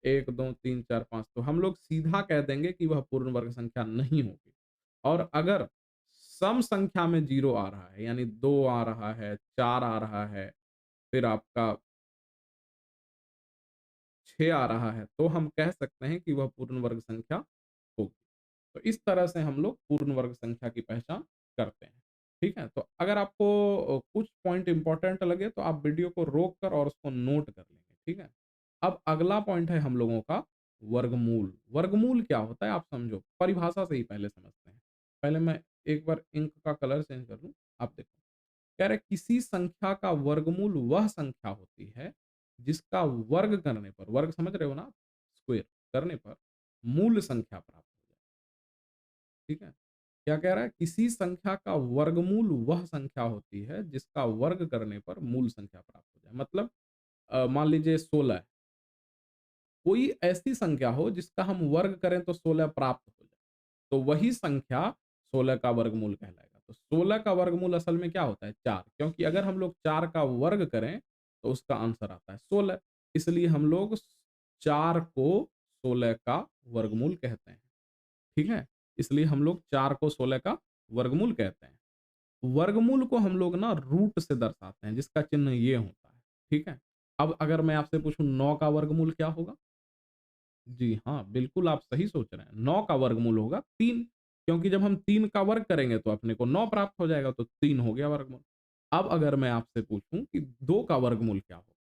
1, 2, 3, 4, 5 तो हम लोग सीधा कह देंगे कि वह पूर्ण वर्ग संख्या नहीं होगी। और अगर सम संख्या में 0 आ रहा है, यानी 2 आ रहा है, 4 आ रहा है, फिर आपका 6 आ रहा है, तो हम कह सकते हैं कि वह पूर्ण वर्ग संख्या होगी। तो इस तरह से हम लोग पूर्ण वर्ग संख्या की पहचान करते हैं। ठीक है? तो अगर आपको कुछ पॉइंट इम्पोर्टेंट लगे तो आप वीडियो को रोक कर और उसको नोट कर लेंगे। ठीक है? अब अगला पॉइंट है हम लोगों का वर्गमूल। वर्गमूल क्या होता है आप समझो, परिभाषा से ही पहले समझते हैं। पहले मैं एक बार इंक का कलर चेंज कर लूँ, आप देखो। कह रहे किसी संख्या का वर्गमूल वह संख्या होती है जिसका वर्ग करने पर, वर्ग समझ रहे हो ना, स्क्वायर करने पर मूल संख्या प्राप्त हो जाए। ठीक है? क्या कह रहा है? किसी संख्या का वर्गमूल वह संख्या होती है जिसका वर्ग करने पर मूल संख्या प्राप्त हो जाए। मतलब मान लीजिए 16 है। कोई ऐसी संख्या हो जिसका हम वर्ग करें तो 16 प्राप्त हो जाए, तो वही संख्या 16 का वर्गमूल कहलाएगा। तो 16 का वर्गमूल असल में क्या होता है? 4 क्योंकि अगर हम लोग 4 का वर्ग करें तो उसका आंसर आता है 16 इसलिए हम लोग 4 को 16 का वर्गमूल कहते हैं। ठीक है? इसलिए हम लोग 4 को 16 का वर्गमूल कहते हैं। वर्गमूल को हम लोग ना रूट से दर्शाते हैं जिसका चिन्ह ये होता है। ठीक है? अब अगर मैं आपसे पूछूं 9 का वर्गमूल क्या होगा? जी हाँ, बिल्कुल आप सही सोच रहे हैं। 9 का वर्गमूल होगा 3 क्योंकि जब हम 3 का वर्ग करेंगे तो अपने को 9 प्राप्त हो जाएगा तो 3 हो गया वर्गमूल। अब अगर मैं आपसे पूछूं कि 2 का वर्गमूल क्या होगा?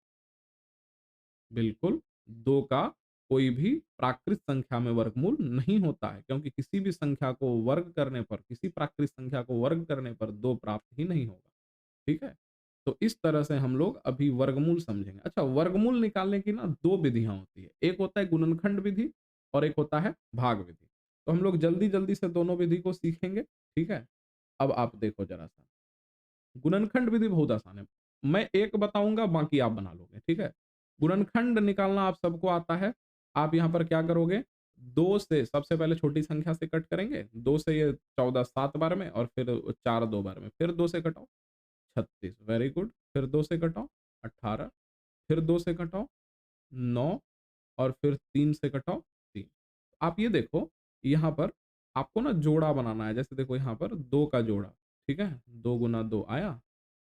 बिल्कुल 2 का कोई भी प्राकृत संख्या में वर्गमूल नहीं होता है क्योंकि किसी भी संख्या को वर्ग करने पर, किसी प्राकृत संख्या को वर्ग करने पर 2 प्राप्त ही नहीं होगा। ठीक है? तो इस तरह से हम लोग अभी वर्गमूल समझेंगे। अच्छा वर्गमूल निकालने की ना 2 विधियाँ होती है। एक होता है गुणनखंड विधि और एक होता है भाग विधि। तो हम लोग जल्दी-जल्दी से दोनों विधि को सीखेंगे, ठीक है? अब आप देखो ज़रा-सा, गुणनखंड विधि बहुत आसान है। मैं एक बताऊँगा, बाकी आप बना लोगे, ठीक है? गुणनखंड निकालना आप सबको आता है। आप यहाँ पर क्या करोगे, 2 से सबसे पहले छोटी संख्या से कट करेंगे, 2 से ये 14 7 बार में, और फिर 4 2 बार में, फिर 2 से कटाओ, 36, वेरी गुड। फिर 2 से कटाओ, 18, फिर 2 से कटाओ, 9, और फिर 3 से कटाओ, 3। आप ये देखो, यहाँ पर आपको ना जोड़ा बनाना है। जैसे देखो यहाँ पर 2 का जोड़ा, ठीक है? 2 गुना 2 आया,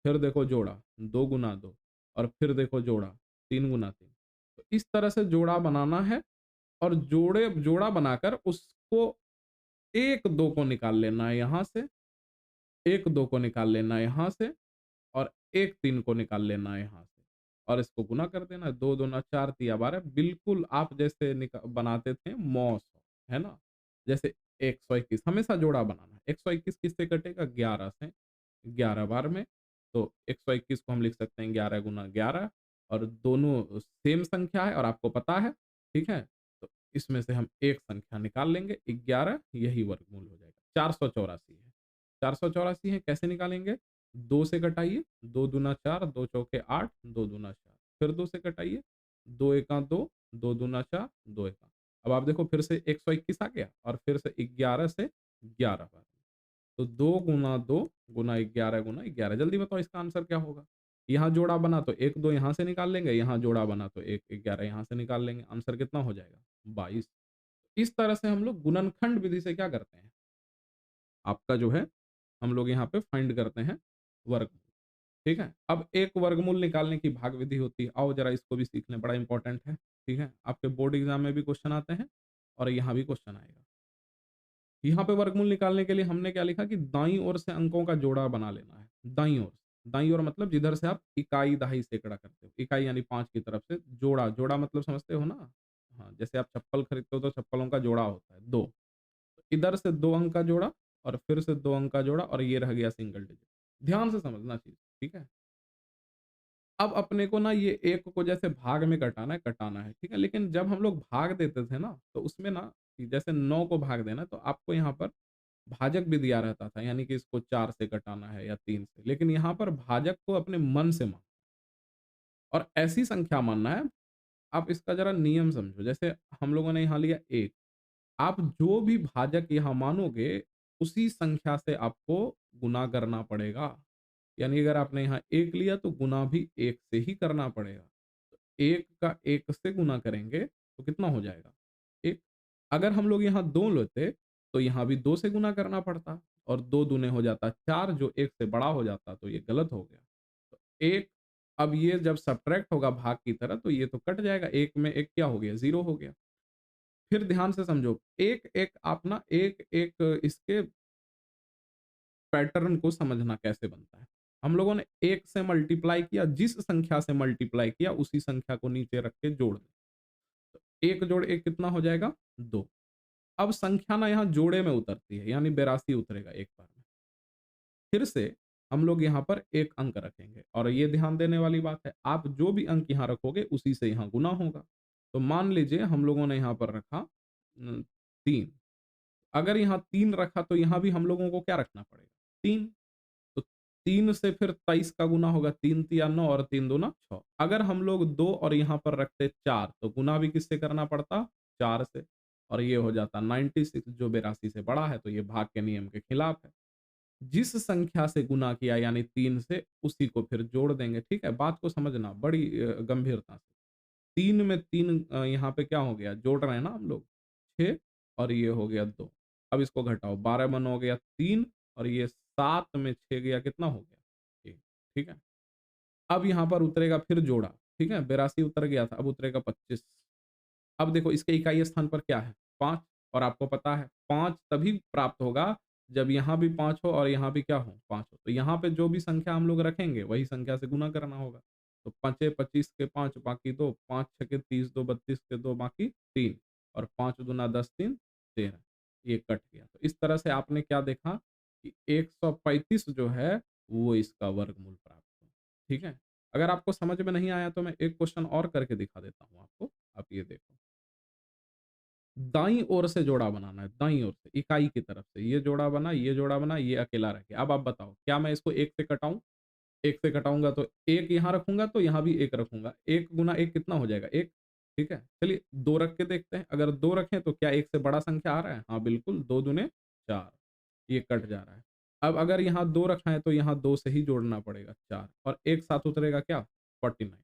फिर देखो जोड़ा 2 गुना 2, और फिर देखो जोड़ा 3 गुना 3। तो इस तरह से जोड़ा बनाना है, और जोड़ा बनाकर उसको 1-2 को निकाल लेना है यहाँ से, 1-2 को निकाल लेना है यहाँ से, और 1-3 को निकाल लेना है यहाँ से, और इसको गुना कर देना है। 2 दूना 4 तिया 12, बिल्कुल आप जैसे बनाते थे मौ सौ, है ना? जैसे 121 हमेशा जोड़ा बनाना है। 121 किससे कटेगा? 11 से, 11 बार में। तो 121 को हम लिख सकते हैं 11 गुना 11, और दोनों सेम संख्या है और आपको पता है, ठीक है? तो इसमें से हम एक संख्या निकाल लेंगे 11, यही वर्गमूल हो जाएगा। 484 है। 484 है, कैसे निकालेंगे? 2 से घटाइए, 2 दूना 4, 2 चौके 8, 2 दूना 4, फिर 2 से घटाइए, 2 एका 2, 2 दूना 4, 2 एका। अब आप देखो फिर से 121 आ गया, और फिर से 11 से 11 बार। तो 2 गुना 2 गुना 11 गुना 11, जल्दी बताओ इसका आंसर क्या होगा? यहाँ जोड़ा बना तो 1 2 यहाँ से निकाल लेंगे, यहाँ जोड़ा बना तो 1 11 यहाँ से निकाल लेंगे। आंसर कितना हो जाएगा? 22। इस तरह से हम लोग गुणनखंड विधि से क्या करते हैं? आपका जो है, हम लोग यहाँ पे फाइंड करते हैं वर्गमूल, ठीक है? अब एक वर्गमूल निकालने की भाग विधि होती है। आओ ज़रा इसको भी सीख लें, बड़ा इंपॉर्टेंट है, ठीक है? आपके बोर्ड एग्ज़ाम में भी क्वेश्चन आते हैं, और यहाँ भी क्वेश्चन आएगा। यहाँ पे वर्गमूल निकालने के लिए हमने क्या लिखा कि दाईं ओर से अंकों का जोड़ा बना लेना है। दाईं ओर से, दाईं ओर मतलब जिधर से आप इकाई, दहाई, सैकड़ा करते हो। इकाई यानी 5 की तरफ से, जोड़ा, जोड़ा मतलब समझते हो ना? हाँ, जैसे आप चप्पल खरीदते हो तो चप्पलों का जोड़ा होता है 2। इधर से 2 अंक का जोड़ा, और फिर से 2 अंक का जोड़ा, और ये रह गया सिंगल डिजिट। ध्यान से समझना चीज़, ठीक है? अब अपने को ना ये 1 को जैसे भाग में कटाना है, ठीक है? लेकिन जब हम लोग भाग देते थे ना, तो उसमें ना कि जैसे 9 को भाग देना, तो आपको यहाँ पर भाजक भी दिया रहता था, यानी कि इसको 4 से कटाना है या 3 से। लेकिन यहाँ पर भाजक को अपने मन से मानो, और ऐसी संख्या मानना है। आप इसका ज़रा नियम समझो। जैसे हम लोगों ने यहाँ लिया 1, आप जो भी भाजक यहाँ मानोगे, उसी संख्या से आपको गुना करना पड़ेगा। यानी अगर आपने यहाँ 1 लिया, तो गुना भी 1 से ही करना पड़ेगा। 1 का 1 से गुना करेंगे, तो कितना हो जाएगा? 1। अगर हम लोग यहाँ 2 लेते, तो यहाँ भी 2 से गुना करना पड़ता, और 2 दूने हो जाता 4, जो 1 से बड़ा हो जाता, तो ये गलत हो गया। तो 1, अब ये जब सब्ट्रैक्ट होगा भाग की तरह, तो ये तो कट जाएगा। 1 में 1 क्या हो गया? 0 हो गया। फिर ध्यान से समझो, एक-एक आप ना एक-एक इसके पैटर्न को समझना कैसे बनता है। हम लोगों ने 1 से मल्टीप्लाई किया, जिस संख्या से मल्टीप्लाई किया, उसी संख्या को नीचे रख के जोड़ दें। तो 1 जोड़ 1 कितना हो जाएगा? 2। अब संख्या ना यहाँ जोड़े में उतरती है, यानी 82 उतरेगा एक बार में। फिर से हम लोग यहाँ पर 1 अंक रखेंगे, और ये ध्यान देने वाली बात है, आप जो भी अंक यहाँ रखोगे, उसी से यहाँ गुना होगा। तो मान लीजिए हम लोगों ने यहाँ पर रखा 3। अगर यहाँ 3 रखा, तो यहाँ भी हम लोगों को क्या रखना पड़ेगा? 3। तो 3 से फिर 23 का गुना होगा, 3 तिया 9, और 3 दूना 6। अगर हम लोग 2 और यहाँ पर रखते 4, तो गुना भी किससे करना पड़ता? 4 से, और ये हो जाता 96, जो 82 से बड़ा है, तो ये भाग के नियम के खिलाफ है। जिस संख्या से गुना किया, यानी 3 से, उसी को फिर जोड़ देंगे, ठीक है? बात को समझना बड़ी गंभीरता से। 3 में 3 यहाँ पे क्या हो गया? जोड़ रहे हैं ना हम लोग, 6, और ये हो गया 2। अब इसको घटाओ, 12 मन हो गया 3, और ये 7 में 6 गया, कितना हो गया? 1, ठीक है? अब यहाँ पर उतरेगा फिर जोड़ा, ठीक है? 82 उतर गया था, अब उतरेगा 25। अब देखो इसके इकाई स्थान पर क्या है? 5, और आपको पता है 5 तभी प्राप्त होगा जब यहाँ भी 5 हो और यहाँ भी क्या हो? 5 हो। तो यहाँ पे जो भी संख्या हम लोग रखेंगे, वही संख्या से गुना करना होगा। तो पाँचे 25 के 5 बाकी 2, 5 छके 30, 2 32 के 2 बाकी 3, और 5 दूना 10 3 13, ये कट गया। तो इस तरह से आपने क्या देखा कि 135 जो है, वो इसका वर्गमूल प्राप्त हुआ। ठीक है? अगर आपको समझ में नहीं आया, तो मैं एक क्वेश्चन और करके दिखा देता हूँ आपको। आप ये देखो। दाईं ओर से जोड़ा बनाना है, दाईं ओर से, इकाई की तरफ से। ये जोड़ा बना, ये जोड़ा बना, ये अकेला रह गया। अब आप बताओ, क्या मैं इसको 1 से कटाऊँ? 1 से घटाऊँगा तो 1 यहाँ रखूँगा तो यहाँ भी 1 रखूँगा। 1 गुना 1 कितना हो जाएगा? 1, ठीक है? चलिए 2 रख के देखते हैं। अगर 2 रखें तो क्या 1 से बड़ा संख्या आ रहा है? हाँ, बिल्कुल, 2 दूने 4, ये कट जा रहा है। अब अगर यहाँ 2 रखा है तो यहाँ 2 से ही जोड़ना पड़ेगा 4 और 1 साथ उतरेगा क्या? 49।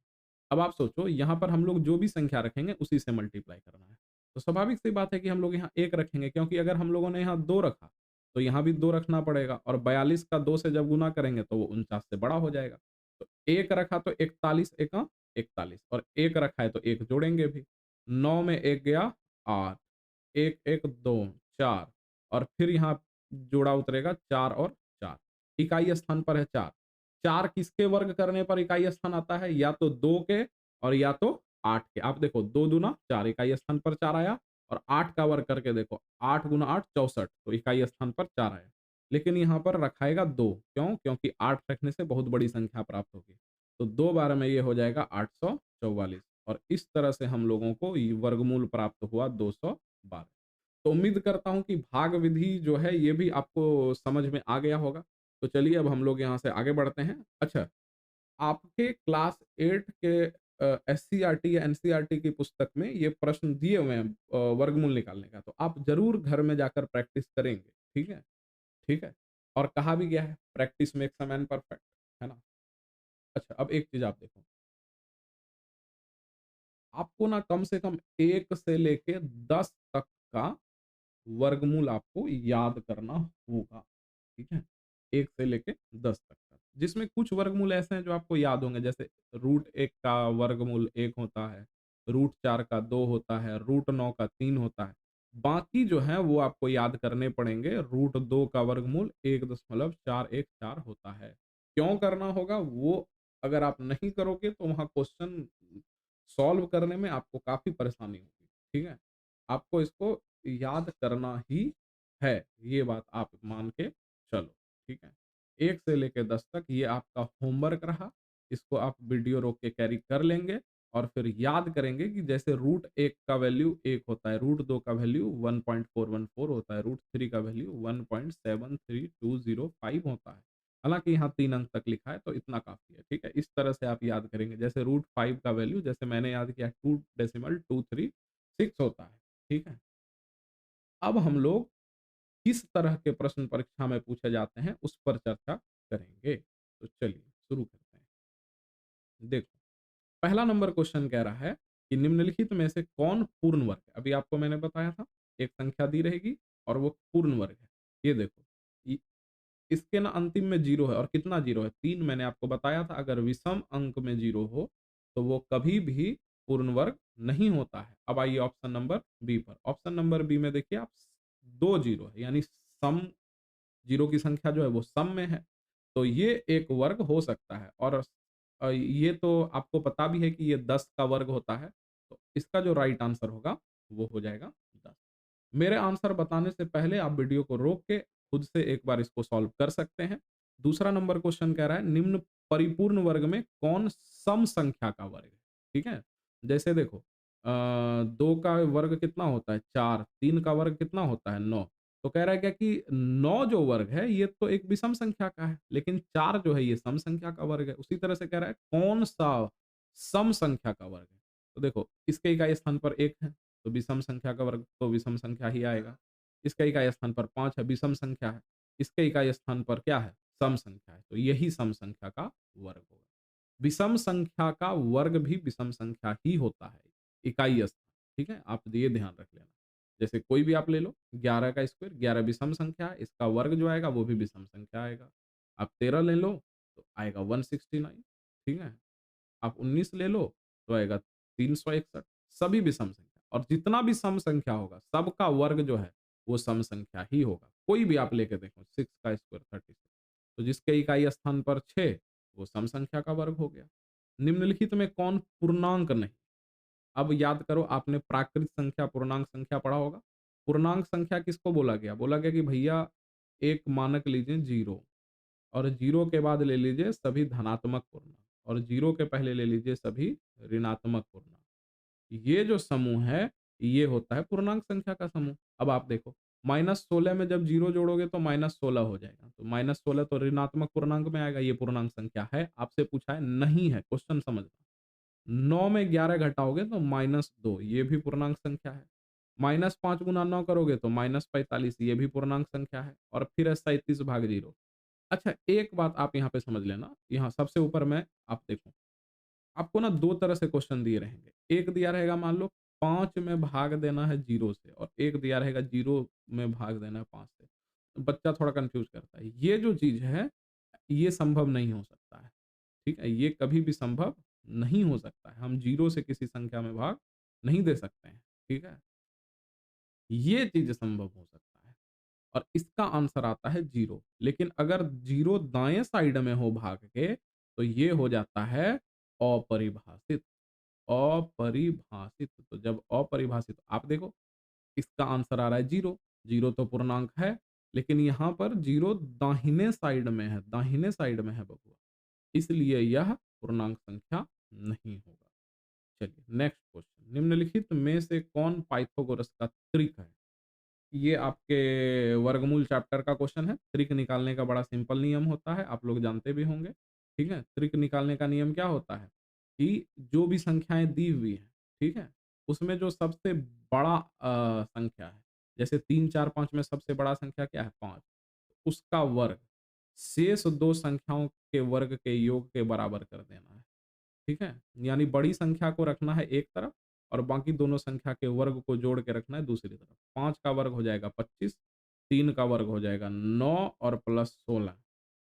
अब आप सोचो, यहाँ पर हम लोग जो भी संख्या रखेंगे उसी से मल्टीप्लाई करना है। तो स्वाभाविक सी बात है कि हम लोग यहाँ 1 रखेंगे, क्योंकि अगर हम लोगों ने यहाँ 2 रखा तो यहाँ भी 2 रखना पड़ेगा और 42 का 2 से जब गुना करेंगे तो वो 49 से बड़ा हो जाएगा। तो 1 रखा तो 41 एका 41 और 1 रखा है तो 1 जोड़ेंगे भी। 9 में 1 गया 8, 1 1 2 4 और फिर यहाँ जोड़ा उतरेगा 4 और 4। इकाई स्थान पर है 4। 4 किसके वर्ग करने पर इकाई स्थान आता है? या तो 2 के और या तो 8 के। आप देखो 2 दूना 4, इकाई स्थान पर 4 आया और 8 का वर्ग करके देखो, 8 गुना 8 64, तो इकाई स्थान पर 4 आया। लेकिन यहाँ पर रखाएगा 2, क्यों? क्योंकि 8 रखने से बहुत बड़ी संख्या प्राप्त होगी। तो 2 बार में ये हो जाएगा 844 और इस तरह से हम लोगों को ये वर्गमूल प्राप्त हुआ 212। तो उम्मीद करता हूँ कि भाग विधि जो है ये भी आपको समझ में आ गया होगा। तो चलिए अब हम लोग यहाँ से आगे बढ़ते हैं। अच्छा, आपके क्लास 8 के एससीईआरटी या एनसीईआरटी की पुस्तक में ये प्रश्न दिए हुए हैं वर्गमूल निकालने का, तो आप ज़रूर घर में जाकर प्रैक्टिस करेंगे, ठीक है? ठीक है? और कहा भी गया है, practice makes a man perfect, है ना? अच्छा, अब एक चीज़ आप देखो, आपको ना कम से कम 1 से लेके 10 तक का वर्गमूल आपको याद करना होगा, ठीक है? 1 से लेके 10 तक का। जिसमें कुछ वर्गमूल ऐसे हैं जो आपको याद होंगे, जैसे रूट 1 का वर्गमूल 1 होता है, रूट 4 का 2 होता है, रूट 9 का 3 होता है। बाकी जो हैं वो आपको याद करने पड़ेंगे। रूट 2 का वर्गमूल 1.414 होता है। क्यों करना होगा वो, अगर आप नहीं करोगे तो वहाँ क्वेश्चन सॉल्व करने में आपको काफ़ी परेशानी होगी, ठीक है? आपको इसको याद करना ही है, ये बात आप मान के चलो, ठीक है? 1 से लेके 10 तक ये आपका होमवर्क रहा, इसको आप वीडियो रोक के कैरी कर लेंगे और फिर याद करेंगे कि जैसे रूट 1 का वैल्यू 1 होता है, रूट 2 का वैल्यू 1.414 होता है, रूट 3 का वैल्यू 1.73205 होता है। हालाँकि यहाँ 3 अंक तक लिखा है तो इतना काफ़ी है, ठीक है? इस तरह से आप याद करेंगे। जैसे रूट 5 का वैल्यू जैसे मैंने याद किया 2.236 होता है, ठीक है? अब हम लोग किस तरह के प्रश्न परीक्षा में पूछे जाते हैं उस पर चर्चा करेंगे। तो चलिए शुरू करते हैं। देखो, पहला नंबर क्वेश्चन कह रहा है कि निम्नलिखित में से कौन पूर्ण वर्ग है? अभी आपको मैंने बताया था, एक संख्या दी रहेगी और वो पूर्ण वर्ग है। ये देखो, इ इसके ना अंतिम में 0 है और कितना 0 है? 3। मैंने आपको बताया था अगर विषम अंक में 0 हो, तो वो कभी भी पूर्ण वर्ग नहीं होता है। अब आइए ऑप्शन नंबर बी पर। ऑप्शन नंबर बी में देखिए आप 2 0 है, यानी सम 0 की संख्या जो है वो सम में है। तो ये एक वर्ग हो सकता है और ये तो आपको पता भी है कि ये 10 का वर्ग होता है। तो इसका जो राइट आंसर होगा वो हो जाएगा 10। मेरे आंसर बताने से पहले आप वीडियो को रोक के खुद से एक बार इसको सॉल्व कर सकते हैं। दूसरा नंबर क्वेश्चन कह रहा है निम्न परिपूर्ण वर्ग में कौन सम संख्या का वर्ग है? ठीक है? जैसे देखो 2 का वर्ग कितना होता है? 4, 3 का वर्ग कितना होता है? 9। तो कह रहा है क्या कि 9 जो वर्ग है ये तो एक विषम संख्या का है, लेकिन 4 जो है ये सम संख्या का वर्ग है। उसी तरह से कह रहा है कौन-सा सम संख्या का वर्ग है? तो देखो इसके इकाई स्थान पर 1 है, तो विषम संख्या का वर्ग तो विषम संख्या ही आएगा। इसका इकाई स्थान पर 5 है, विषम संख्या है। इसके इकाई स्थान पर क्या है? सम संख्या है, तो यही सम संख्या का वर्ग होगा। विषम संख्या का वर्ग भी विषम संख्या ही होता है, इकाई स्थान, ठीक है? आप ये ध्यान रख लेना। जैसे कोई भी आप ले लो, 11 का स्क्वायर, 11 विषम संख्या है, इसका वर्ग जो आएगा वो भी विषम संख्या आएगा। आप 13 ले लो, तो आएगा 169, ठीक है? आप 19 ले लो, तो आएगा 361, सभी विषम संख्या और जितना भी सम संख्या होगा, सबका वर्ग जो है, वो सम संख्या ही होगा। कोई भी आप लेके देखो, 6 का स्क्वायर 36, तो जिसके इकाई स्थान पर 6, वो सम संख्या का वर्ग हो गया। निम्नलिखित में कौन पूर्णांक नहीं? अब याद करो, आपने प्राकृत संख्या, पूर्णांक संख्या पढ़ा होगा। पूर्णांक संख्या किसको बोला गया? बोला गया कि भैया एक मानक लीजिए 0 और 0 के बाद ले लीजिए सभी धनात्मक पूर्णांक और 0 के पहले ले लीजिए सभी ऋणात्मक पूर्णांक। ये जो समूह है ये होता है पूर्णांक संख्या का समूह। अब आप देखो -16 में जब 0 जोड़ोगे तो -16 हो जाएगा। तो -16 तो ऋणात्मक पूर्णांक में आएगा, ये पूर्णांक संख्या है? आपसे पूछा है, नहीं है, क्वेश्चन समझना। 9 में 11 घटाओगे तो -2, ये भी पूर्णांक संख्या है। -5 गुना 9 करोगे तो -45, ये भी पूर्णांक संख्या है। और फिर है 37 भाग 0। अच्छा, एक बात आप यहाँ पे समझ लेना, यहाँ सबसे ऊपर में आप देखो, आपको ना 2 तरह से क्वेश्चन दिए रहेंगे। एक दिया रहेगा मान लो 5 में भाग देना है 0 से, और एक दिया रहेगा 0 में भाग देना है 5 से। तो बच्चा थोड़ा कन्फ्यूज़ करता है। ये जो चीज़ है, ये संभव नहीं हो सकता है, ठीक है? ये कभी भी संभव नहीं हो सकता है। हम 0 से किसी संख्या में भाग नहीं दे सकते हैं, ठीक है? ये चीज़ संभव हो सकता है, और इसका आंसर आता है 0। लेकिन अगर 0 दाएँ साइड में हो भाग के, तो ये हो जाता है अपरिभाषित। अपरिभाषित, तो जब अपरिभाषित, आप देखो इसका आंसर आ रहा है 0। 0 तो पूर्णांक है, लेकिन यहाँ पर 0 दाहिने साइड में है, दाहिने साइड में है बबुआ। इसलिए यह पूर्णांक संख्या नहीं होगा। चलिए नेक्स्ट क्वेश्चन, निम्नलिखित में से कौन पाइथागोरस का त्रिक है? ये आपके वर्गमूल चैप्टर का क्वेश्चन है। त्रिक निकालने का बड़ा सिंपल नियम होता है, आप लोग जानते भी होंगे, ठीक है? त्रिक निकालने का नियम क्या होता है कि जो भी संख्याएँ दी हुई हैं, ठीक है? उसमें जो सबसे बड़ा संख्या है, जैसे 3, 4, 5 में सबसे बड़ा संख्या क्या है? 5, उसका वर्ग शेष 2 संख्याओं के वर्ग के योग के बराबर कर देना है। ठीक है? यानी बड़ी संख्या को रखना है एक तरफ, और बाकी दोनों संख्या के वर्ग को जोड़ के रखना है दूसरी तरफ। 5 का वर्ग हो जाएगा 25, 3 का वर्ग हो जाएगा 9 और प्लस 16,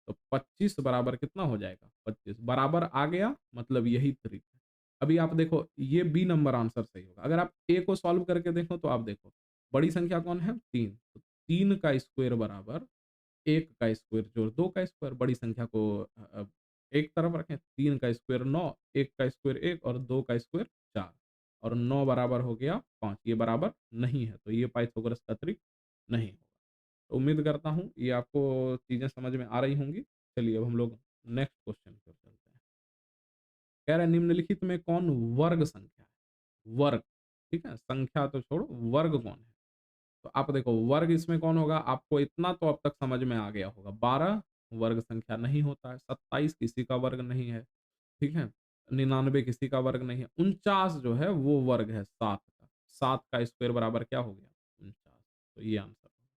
तो 25 बराबर कितना हो जाएगा? 25 बराबर आ गया, मतलब यही त्रिक है। अभी आप देखो, ये बी नंबर आंसर सही होगा। अगर आप ए को सॉल्व करके देखो तो आप देखो, बड़ी संख्या कौन है? 3, तो 3 का स्क्वायर बराबर 1 का स्क्वायर जोड़ 2 का स्क्वायर। बड़ी संख्या को एक तरफ रखें, 3 का स्क्वायर 9, 1 का स्क्वायर 1 और 2 का स्क्वायर 4, और 9 बराबर हो गया 5, ये बराबर नहीं है, तो ये पाइथागोरस का त्रिक नहीं होगा। तो उम्मीद करता हूँ ये आपको चीज़ें समझ में आ रही होंगी। चलिए अब हम लोग नेक्स्ट क्वेश्चन की ओर चलते हैं। कह रहा है निम्नलिखित में कौन वर्ग संख्या है? वर्ग, ठीक है? संख्या तो छोड़ो, वर्ग कौन है? तो आप देखो वर्ग इसमें कौन होगा? आपको इतना तो अब तक समझ में आ गया होगा। 12 वर्ग संख्या नहीं होता है, 27 किसी का वर्ग नहीं है, ठीक है? 99 किसी का वर्ग नहीं है, 49 जो है वो वर्ग है 7 का। 7 का स्क्वायर बराबर क्या हो गया? 49, तो ये आंसर होगा,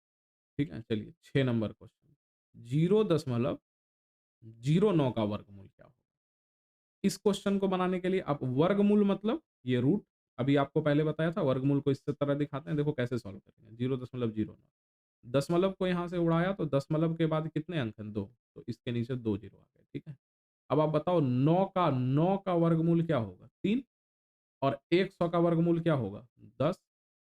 ठीक है? चलिए 6 नंबर क्वेश्चन, 0.09 का वर्गमूल क्या होगा? इस क्वेश्चन को बनाने के लिए आप वर्गमूल मतलब ये रूट, अभी आपको पहले बताया था वर्गमूल को इस तरह दिखाते हैं, देखो कैसे सॉल्व करेंगे। 0.09, दशमलव को यहाँ से उड़ाया तो दशमलव के बाद कितने अंक हैं? 2, तो इसके नीचे 2 जीरो आ गए, ठीक है? अब आप बताओ 9 का वर्गमूल क्या होगा? 3, और 100 का वर्गमूल क्या होगा? 10,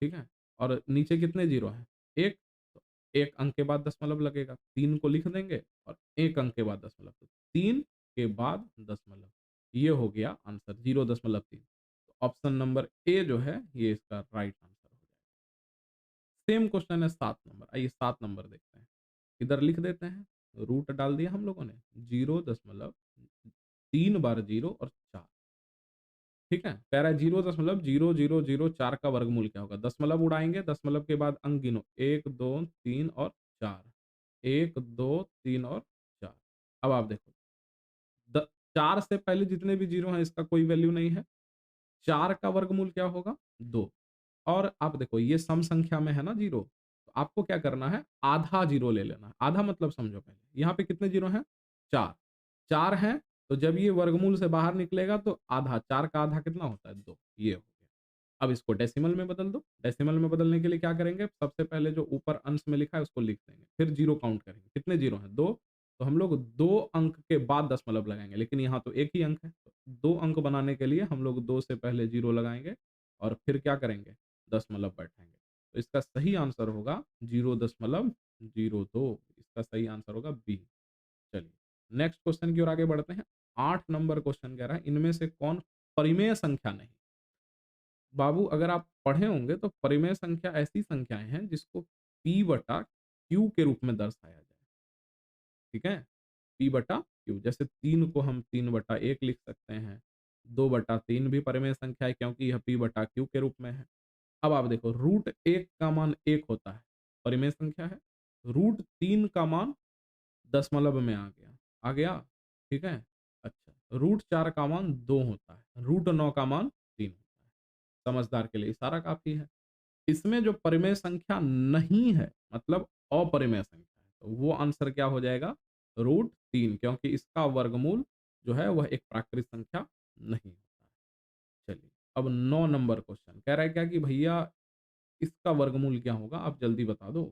ठीक है? और नीचे कितने जीरो हैं? 1, तो 1 अंक के बाद दशमलव लगेगा, 3 को लिख देंगे और 1 अंक के बाद दशमलव, तो 3 के बाद दशमलव, ये हो गया आंसर 0.3। तो ऑप्शन नंबर ए जो है ये इसका राइट आंसर हो जाएगा। सेम क्वेश्चन है 7 नंबर, आइए 7 नंबर देखते हैं। इधर लिख देते हैं, रूट डाल दिया हम लोगों ने, 0.3 बार 0 और 4, ठीक है? कह रहा है 0.0004 का वर्गमूल क्या होगा? दशमलव उड़ाएँगे, दशमलव के बाद अंक गिनो, 1, 2, 3 और 4, 1, 2, 3 और 4। अब आप देखो, द 4 से पहले जितने भी ज़ीरो हैं इसका कोई वैल्यू नहीं है। 4 का वर्गमूल क्या होगा? 2, और आप देखो ये सम संख्या में है ना ज़ीरो, तो आपको क्या करना है? आधा ज़ीरो ले लेना है। आधा मतलब समझो पहले, यहाँ पे कितने ज़ीरो हैं? 4, 4 हैं, तो जब ये वर्गमूल से बाहर निकलेगा तो आधा, 4 का आधा कितना होता है? 2, ये हो गया। अब इसको डेसिमल में बदल दो। डेसिमल में बदलने के लिए क्या करेंगे? सबसे पहले जो ऊपर अंश में लिखा है उसको लिख देंगे, फिर ज़ीरो काउंट करेंगे। कितने ज़ीरो हैं? 2, तो हम लोग 2 अंक के बाद दशमलव लगाएँगे, लेकिन यहाँ तो 1 ही अंक है। तो 2 अंक बनाने के लिए हम लोग 2 से पहले ज़ीरो लगाएँगे और फिर क्या करेंगे? दशमलव बैठाएँगे। तो इसका सही आंसर होगा 0.02, इसका सही आंसर होगा बी। चलिए, नेक्स्ट क्वेश्चन की ओर आगे बढ़ते हैं। 8 नंबर क्वेश्चन कह रहा है, इनमें से कौन परिमेय संख्या नहीं? बाबू अगर आप पढ़े होंगे तो परिमेय संख्या ऐसी संख्याएँ हैं जिसको P बटा Q के रूप में दर्शाया जाए, ठीक है? P बटा Q, जैसे 3 को हम 3 बटा 1 लिख सकते हैं, 2 बटा 3 भी परिमेय संख्या है क्योंकि यह P बटा Q के रूप में है। अब आप देखो रूट 1 का मान 1 होता है, परिमेय संख्या है। रूट 3 का मान दशमलव में आ गया, आ गया? ठीक है? अच्छा, रूट 4 का मान 2 होता है, रूट 9 का मान 3 होता है। समझदार के लिए इशारा काफ़ी है। इसमें जो परिमेय संख्या नहीं है, मतलब अपरिमेय संख्या है, तो वो आंसर क्या हो जाएगा? रूट 3, क्योंकि इसका वर्गमूल जो है वह एक प्राकृत संख्या नहीं होता है। चलिए, अब 9 नंबर क्वेश्चन कह रहा है क्या कि भैया इसका वर्गमूल क्या होगा? आप जल्दी बता दो,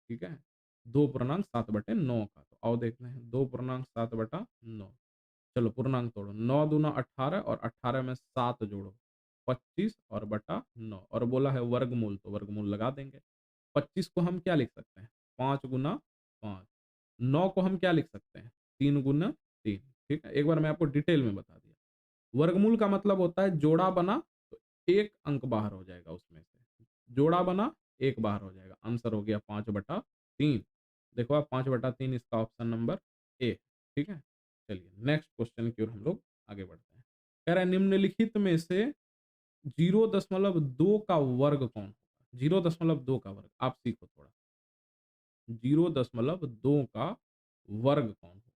ठीक है? 2 पूर्णांक 7 बटे 9 का, तो आओ देखते हैं 2 पूर्णांक 7 बटा 9। चलो पूर्णांक तोड़ो, 9 दूना 18 और 18 में 7 जोड़ो, 25 और बटा 9 और बोला है वर्गमूल, तो वर्गमूल लगा देंगे। 25 को हम क्या लिख सकते हैं? 5 गुना 5। 9 को हम क्या लिख सकते हैं? 3 गुना 3। ठीक है? एक बार मैं आपको डिटेल में बता दिया। वर्गमूल का मतलब होता है जोड़ा बना तो 1 अंक बाहर हो जाएगा उसमें से। जोड़ा बना 1 बाहर हो जाएगा। आंसर हो गया 5/3। देखो आप 5/3 इसका ऑप्शन नंबर ए। ठीक है? चलिए नेक्स्ट क्वेश्चन की ओर हम लोग आगे बढ़ते हैं। कह रहा है निम्नलिखित में से 0.2 का वर्ग कौन होगा? 0.2 का वर्ग आप सीखो थोड़ा। 0.2 का वर्ग कौन होगा?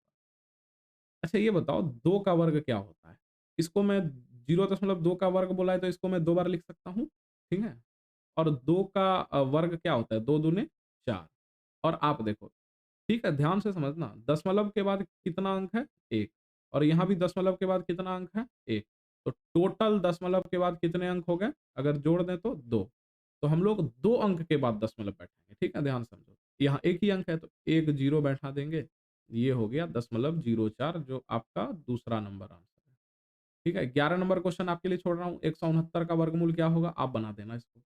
अच्छा ये बताओ 2 का वर्ग क्या होता है? इसको मैं 0.2 का वर्ग बोला है तो इसको मैं 2 बार लिख सकता हूँ, ठीक है? और 2 का वर्ग क्या होता है? 2 दूने 4। और आप देखो, ठीक है, ध्यान से समझना, दशमलव के बाद कितना अंक है? 1 और यहाँ भी दशमलव के बाद कितना अंक है? 1। तो टोटल दशमलव के बाद कितने अंक हो गए? अगर जोड़ दें तो 2। तो हम लोग 2 अंक के बाद दशमलव बैठाएँगे, ठीक है? ध्यान से समझो। यहाँ 1 ही अंक है तो 1 0 बैठा देंगे। ये हो गया 0.04 जो आपका दूसरा नंबर आंसर है। ठीक है? 11 नंबर क्वेश्चन आपके लिए छोड़ रहा हूँ, 169 का वर्गमूल क्या होगा? आप बना देना इसको।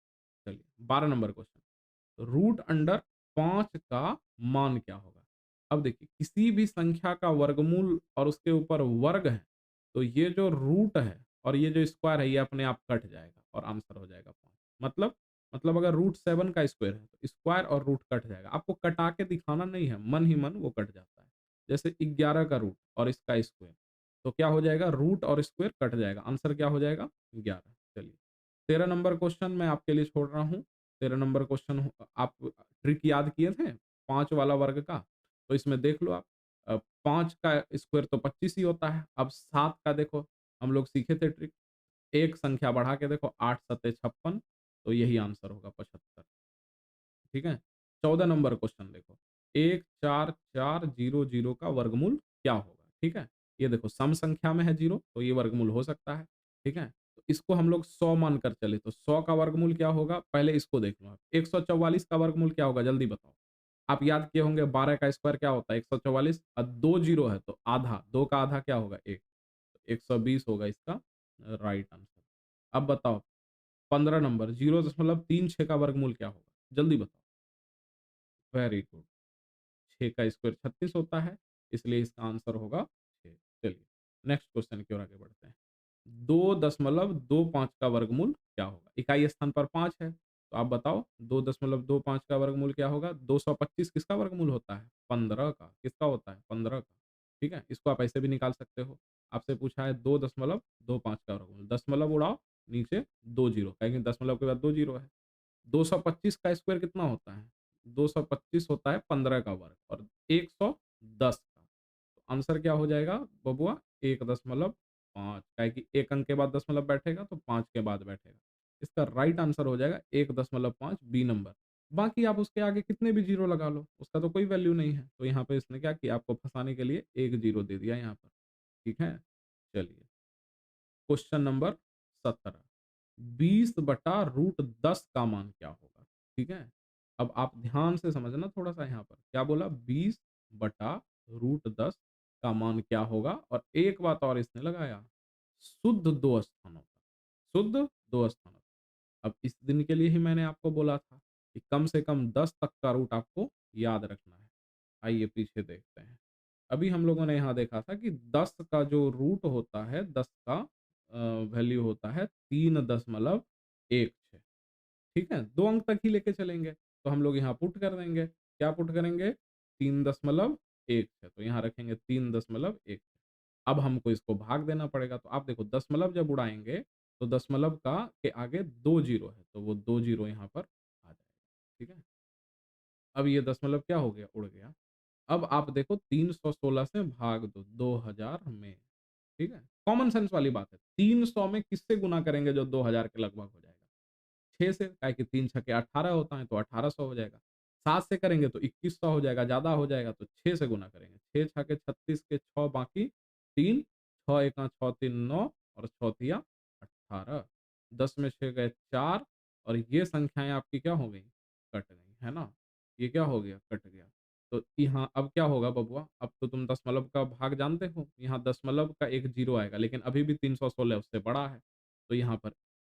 चलिए 12 नंबर क्वेश्चन। रूट अंडर 5 का मान क्या होगा? अब देखिए किसी भी संख्या का वर्गमूल और उसके ऊपर वर्ग है, तो ये जो रूट है और ये जो स्क्वायर है ये अपने आप कट जाएगा और आंसर हो जाएगा 5। मतलब अगर रूट 7 का स्क्वायर है तो स्क्वायर और रूट कट जाएगा। आपको कटा के दिखाना नहीं है, मन ही मन वो कट जाता है। जैसे 11 का रूट और इसका स्क्वायर, तो क्या हो जाएगा? रूट और स्क्वायर कट जाएगा। आंसर क्या हो जाएगा? 11। चलिए 13 नंबर क्वेश्चन मैं आपके लिए छोड़ रहा हूँ। 13 नंबर क्वेश्चन आप ट्रिक याद किए थे 5 वाला वर्ग का? तो इसमें देख लो आप, 5 का स्क्वायर तो 25 ही होता है। अब 7 का देखो, हम लोग सीखे थे ट्रिक, एक संख्या बढ़ा के देखो, 8 सत्ते 56, तो यही आंसर होगा 75। ठीक है? 14 नंबर क्वेश्चन देखो, 14400 का वर्गमूल क्या होगा? ठीक है? ये देखो सम संख्या में है 0 तो ये वर्गमूल हो सकता है। ठीक है? तो इसको हम लोग 100 मानकर चले तो 100 का वर्गमूल क्या होगा? पहले इसको देख लो आप। 144 का वर्गमूल क्या होगा? जल्दी बताओ। आप याद किए होंगे 12 का स्क्वायर क्या होता है? 144 और 2 जीरो है तो आधा, 2 का आधा क्या होगा? 1। 120 होगा इसका राइट आंसर। अब बताओ 15 नंबर 0.36 का वर्गमूल क्या होगा? जल्दी बताओ। Very good. 6 का स्क्वायर 36 होता है, इसलिए इसका आंसर होगा 6। चलिए, नेक्स्ट क्वेश्चन की ओर आगे बढ़ते हैं। 2.25 का वर्गमूल क्या होगा? इकाई स्थान पर 5 है, तो आप बताओ 2.25 का वर्गमूल क्या होगा? 225 किसका वर्गमूल होता है? 15 का। किसका होता है? 15 का। ठीक है? इसको आप ऐसे भी निकाल सकते हो। आपसे पूछा है 2.25 का वर्गमूल, दशमलव उड़ाओ, नीचे 2 जीरो, कहेंगे दशमलव के बाद 2 जीरो है। 225 का स्क्वायर कितना होता है? 225 होता है 15 का वर्ग और 110 का। तो आंसर क्या हो जाएगा बबुआ? 1.5, काहे कि 1 अंक के बाद दशमलव बैठेगा तो 5 के बाद बैठेगा। इसका राइट आंसर हो जाएगा 1.5 बी नंबर। बाकी आप उसके आगे कितने भी जीरो लगा लो, उसका तो कोई वैल्यू नहीं है। तो यहाँ पे इसने क्या किया? आपको फँसाने के लिए 1 जीरो दे दिया यहाँ पर। ठीक है? चलिए क्वेश्चन नंबर 17, 20/√10 का मान क्या होगा? ठीक है? अब आप ध्यान से समझना थोड़ा-सा यहाँ पर, क्या बोला? 20/√10 का मान क्या होगा? और एक बात और इसने लगाया, शुद्ध 2 स्थानों का, शुद्ध 2 स्थानों का। अब इस दिन के लिए ही मैंने आपको बोला था कि कम से कम 10 तक का रूट आपको याद रखना है। आइए पीछे देखते हैं। अभी हम लोगों ने यहाँ देखा था कि 10 का जो रूट होता है, 10 का वैल्यू होता है 3.16। ठीक है? 2 अंक तक ही लेके चलेंगे, तो हम लोग यहाँ पुट कर देंगे। क्या पुट करेंगे? 3.16, तो यहाँ रखेंगे 3.16। अब हमको इसको भाग देना पड़ेगा, तो आप देखो दशमलव जब उड़ाएँगे, तो दशमलव का के आगे 2 ज़ीरो है, तो वो 2 ज़ीरो यहाँ पर आ जाएगा, ठीक है? अब ये दशमलव क्या हो गया? उड़ गया। अब आप देखो 316 से भाग दो 2000 में, ठीक है? कॉमन सेंस वाली बात है। 300 में किससे गुना करेंगे जो 2000 के लगभग हो जाएगा? 6 से, काहे कि 3 छक्के 18 होता है तो 1800 हो जाएगा। 7 से करेंगे तो 2100 हो जाएगा, ज़्यादा हो जाएगा तो 6 से गुना करेंगे। 6 छक्के 36 के 6 बाकी 3, 6 एका 6 3 9 और 6 तिया 18। 10 में 6 गए 4 और ये संख्याएँ आपकी क्या हो गई? कट गई, है ना? ये क्या हो गया? कट गया। तो यहाँ अब क्या होगा बबुआ? अब तो तुम दशमलव का भाग जानते हो। यहाँ दशमलव का एक ज़ीरो आएगा लेकिन अभी भी 316 उससे बड़ा है। तो यहाँ पर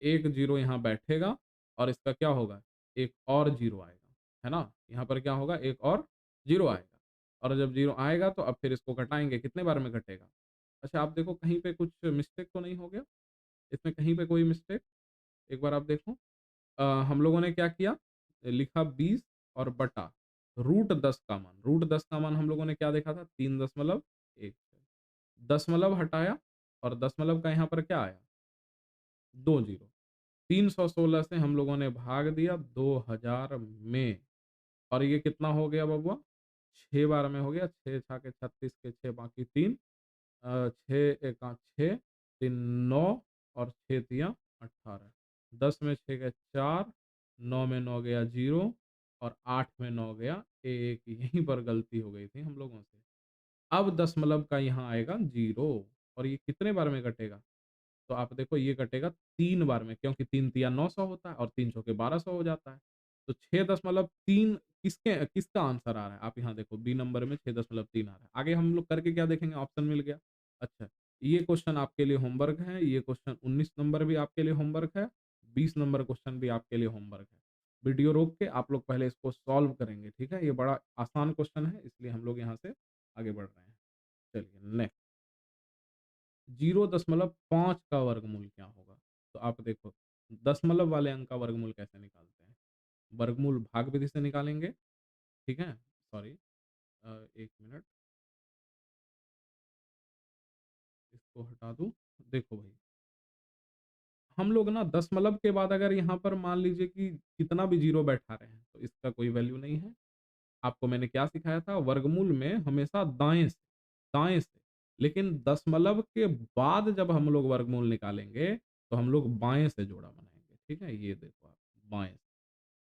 1 ज़ीरो यहाँ बैठेगा और इसका क्या होगा? एक और ज़ीरो आएगा, है ना? यहाँ पर क्या होगा? एक और ज़ीरो आएगा और जब ज़ीरो आएगा तो अब फिर इसको घटाएँगे, कितने बार में घटेगा? अच्छा आप देखो कहीं पे कुछ मिस्टेक तो नहीं हो गया? इसमें कहीं पे कोई मिस्टेक? एक बार आप देखो। हम लोगों ने क्या किया? लिखा 20 और बटा रूट 10 का मान। रूट 10 का मान हम लोगों ने क्या देखा था? 3.1 दशमलव हटाया और दशमलव का यहाँ पर क्या आया? 2 ज़ीरो। 316 से हम लोगों ने भाग दिया 2000 में और ये कितना हो गया बबुआ? 6 बार में हो गया। 6 छाके 36 के 6 बाकी 3 6 एका 6 3 9 और 6 तिया 18। 10 में 6 गए 4, 9 में 9 गया 0 और 8 में 9 गया 1। यहीं पर गलती हो गई थी हम लोगों से। अब दशमलव का यहाँ आएगा 0 और ये कितने बार में कटेगा? तो आप देखो ये कटेगा 3 बार में क्योंकि 3 तिया 900 होता है और 3 चौके 1200 हो जाता है। तो 6.3 किसका आंसर आ रहा है? आप यहाँ देखो बी नंबर में 6.3 आ रहा है। आगे हम लोग करके क्या देखेंगे? ऑप्शन मिल गया। अच्छा, ये क्वेश्चन आपके लिए होमवर्क है। ये क्वेश्चन 19 नंबर भी आपके लिए होमवर्क है। 20 नंबर क्वेश्चन भी आपके लिए होमवर्क है। वीडियो रोक के आप लोग पहले इसको सॉल्व करेंगे, ठीक है? ये बड़ा आसान क्वेश्चन है इसलिए हम लोग यहाँ से आगे बढ़ रहे हैं। चलिए नेक्स्ट। 0.5 का वर्गमूल क्या होगा? तो आप देखो दशमलव वाले अंक का वर्गमूल कैसे निकालते हैं? वर्गमूल भाग विधि से निकालेंगे, ठीक है? सॉरी 1 मिनट इसको हटा दूँ। देखो भाई, हम लोग ना दशमलव के बाद अगर यहाँ पर मान लीजिए कि कितना भी ज़ीरो बैठा रहे हैं, तो इसका कोई वैल्यू नहीं है। आपको मैंने क्या सिखाया था? वर्गमूल में हमेशा दाएँ से, लेकिन दशमलव के बाद जब हम लोग वर्गमूल निकालेंगे, तो हम लोग बाएँ से जोड़ा बनाएँगे, ठीक है? ये देखो आप, बाएँ से।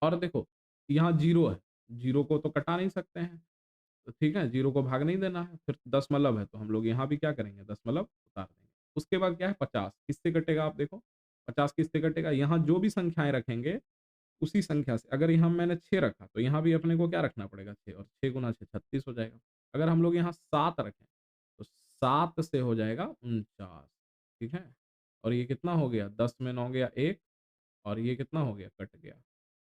और देखो, यहाँ 0 है, 0 को तो कटा नहीं सकते हैं, तो ठीक है, 0 को भाग नहीं देना है, फिर दशमलव है, तो हम लोग यहाँ भी क्या करेंगे? दशमलव उतार देंगे। उसके बाद क्या है? 50 किससे कटेगा आप देखो, 50 किससे कटेगा? यहाँ जो भी संख्याएँ रखेंगे उसी संख्या से। अगर यहाँ मैंने 6 रखा तो यहाँ भी अपने को क्या रखना पड़ेगा? 6 और 6 गुना 6 36 हो जाएगा। अगर हम लोग यहाँ 7 रखें तो 7 से हो जाएगा 49, ठीक है? और ये कितना हो गया? 10 में 9 गया 1 और ये कितना हो गया? कट गया।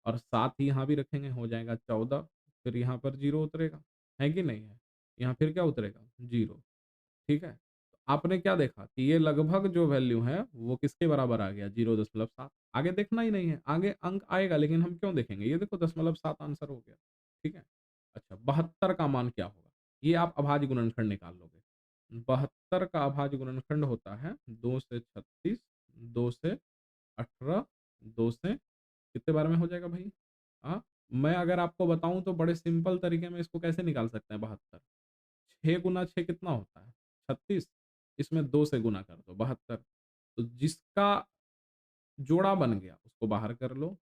और 7 ही यहाँ भी रखेंगे हो जाएगा 14, फिर यहाँ पर 0 उतरेगा, है कि नहीं है? यहाँ फिर क्या उतरेगा? 0, ठीक है? तो आपने क्या देखा कि ये लगभग जो वैल्यू है वो किसके बराबर आ गया? 0.7। आगे देखना ही नहीं है, आगे अंक आएगा लेकिन हम क्यों देखेंगे? ये देखो 0.7 आंसर हो गया, ठीक है? अच्छा 72 का मान क्या होगा? ये आप अभाज्य गुणनखंड निकाल लोगे। 72 का अभाज्य गुणनखंड होता है 2 से 36, 2 से 18, 2 से कितने बार में हो जाएगा भाई? हाँ, मैं अगर आपको बताऊँ तो बड़े सिंपल तरीके में इसको कैसे निकाल सकते हैं 72? 6 गुना 6 कितना होता है? 36, इसमें 2 से गुना कर दो 72। तो जिसका जोड़ा बन गया उसको बाहर कर लो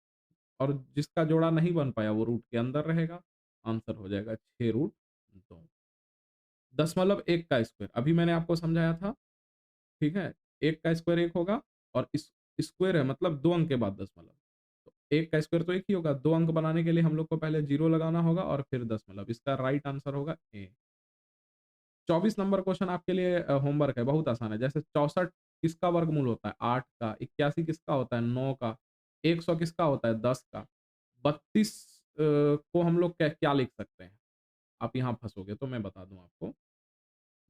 और जिसका जोड़ा नहीं बन पाया वो रूट के अंदर रहेगा। आंसर हो जाएगा 6 रूट 2। दशमलव 1 का स्क्वायर अभी मैंने आपको समझाया था, ठीक है? 1 का स्क्वायर 1 होगा और इस स्क्वायर है मतलब 2 अंक के बाद दशमलव। तो 1 का स्क्वायर तो 1 ही होगा, 2 अंक बनाने के लिए हम लोग को पहले 0 लगाना होगा और फिर दशमलव। इसका राइट आंसर होगा ए। 24 नंबर क्वेश्चन आपके लिए होमवर्क है, बहुत आसान है। जैसे 64 किसका वर्गमूल होता है? 8 का। 81 किसका होता है? 9 का। 100 किसका होता है? 10 का। 32 को हम लोग क्या क्या लिख सकते हैं? आप यहाँ फँसोगे तो मैं बता दूँ आपको।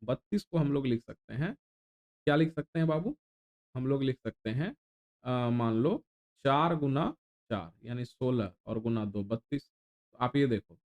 32 को हम लोग लिख सकते हैं, क्या लिख सकते हैं बाबू? हम लोग लिख सकते हैं मान लो 4 गुना 4 यानी 16 और गुना 2 32। आप ये देखो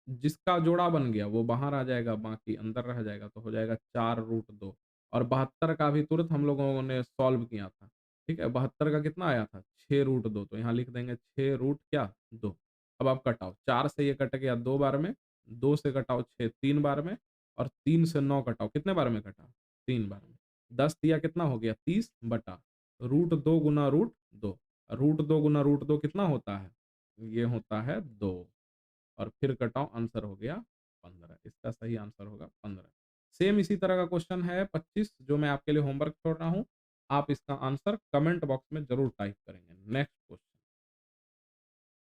जिसका जोड़ा बन गया वो बाहर आ जाएगा, बाकी अंदर रह जाएगा तो हो जाएगा 4 रूट 2 और 72 का भी तुरंत हम लोगों ने सॉल्व किया था। ठीक है, 72 का कितना आया था? 6 रूट 2, तो यहाँ लिख देंगे 6 रूट क्या? 2। अब आप कटाओ, 4 से ये कट गया 2 बार में, 2 से कटाओ 6 3 बार में, और 3 से 9 कटाओ, कितने बार में कटा? 3 बार में। 10 तिया कितना हो गया? 30 बटा रूट 2 गुना रूट 2। रूट 2 गुना रूट 2 कितना होता है? ये होता है 2, और फिर कटाओ, आंसर हो गया 15। इसका सही आंसर होगा 15। सेम इसी तरह का क्वेश्चन है 25, जो मैं आपके लिए होमवर्क छोड़ रहा हूँ। आप इसका आंसर कमेंट बॉक्स में ज़रूर टाइप करेंगे। Next question.